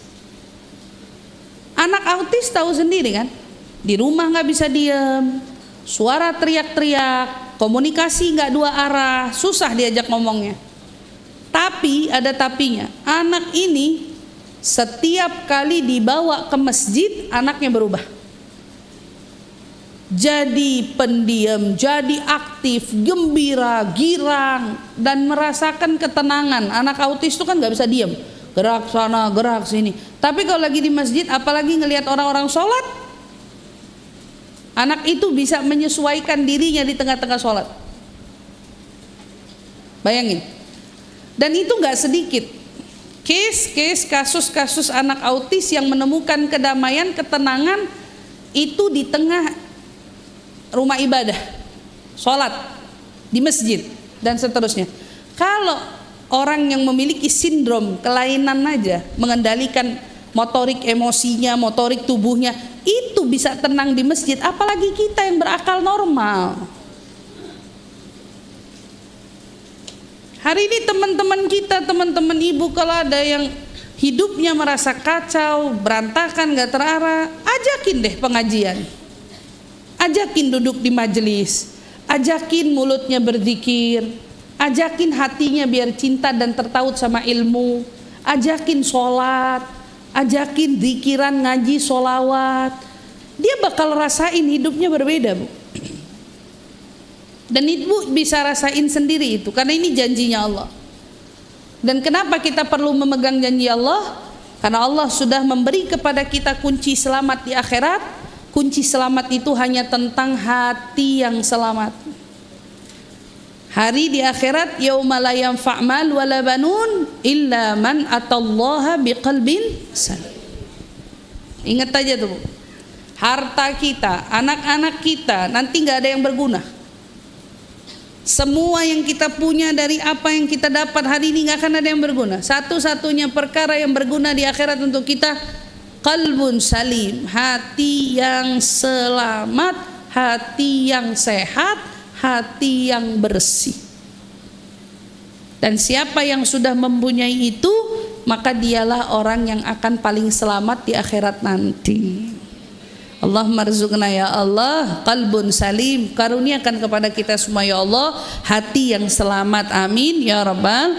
Anak autis tahu sendiri kan, di rumah nggak bisa diam, suara teriak-teriak, komunikasi nggak dua arah, susah diajak ngomongnya. Tapi ada tapinya, anak ini setiap kali dibawa ke masjid, anaknya berubah. Jadi pendiam, jadi aktif, gembira, girang, dan merasakan ketenangan. Anak autis itu kan nggak bisa diam, gerak sana, gerak sini. Tapi kalau lagi di masjid, apalagi ngelihat orang-orang sholat, anak itu bisa menyesuaikan dirinya di tengah-tengah sholat. Bayangin. Dan itu nggak sedikit. Kasus-kasus anak autis yang menemukan kedamaian, ketenangan itu di tengah rumah ibadah, sholat, di masjid, dan seterusnya. Kalau orang yang memiliki sindrom kelainan aja, mengendalikan motorik emosinya, motorik tubuhnya, itu bisa tenang di masjid, apalagi kita yang berakal normal. Hari ini teman-teman kita, teman-teman ibu, kalau ada yang hidupnya merasa kacau, berantakan, gak terarah, ajakin deh pengajian. Ajakin duduk di majelis, ajakin mulutnya berzikir, ajakin hatinya biar cinta dan tertaut sama ilmu, ajakin sholat, ajakin zikiran, ngaji, sholawat. Dia bakal rasain hidupnya berbeda Bu. Dan ibu bisa rasain sendiri itu, karena ini janjinya Allah. Dan kenapa kita perlu memegang janji Allah? Karena Allah sudah memberi kepada kita kunci selamat di akhirat. Kunci selamat itu hanya tentang hati yang selamat. Hari di akhirat, yauma la yanfa' mal wala banun illa man atallaha biqalbin salim. Ingat aja tuh, harta kita, anak-anak kita nanti nggak ada yang berguna. Semua yang kita punya dari apa yang kita dapat hari ini nggak akan ada yang berguna. Satu-satunya perkara yang berguna di akhirat untuk kita, qalbun salim, hati yang selamat, hati yang sehat, hati yang bersih. Dan siapa yang sudah mempunyai itu, maka dialah orang yang akan paling selamat di akhirat nanti. Allahumma rzuqna ya Allah qalbun salim, karuniakan kepada kita semua ya Allah hati yang selamat, amin ya rabbal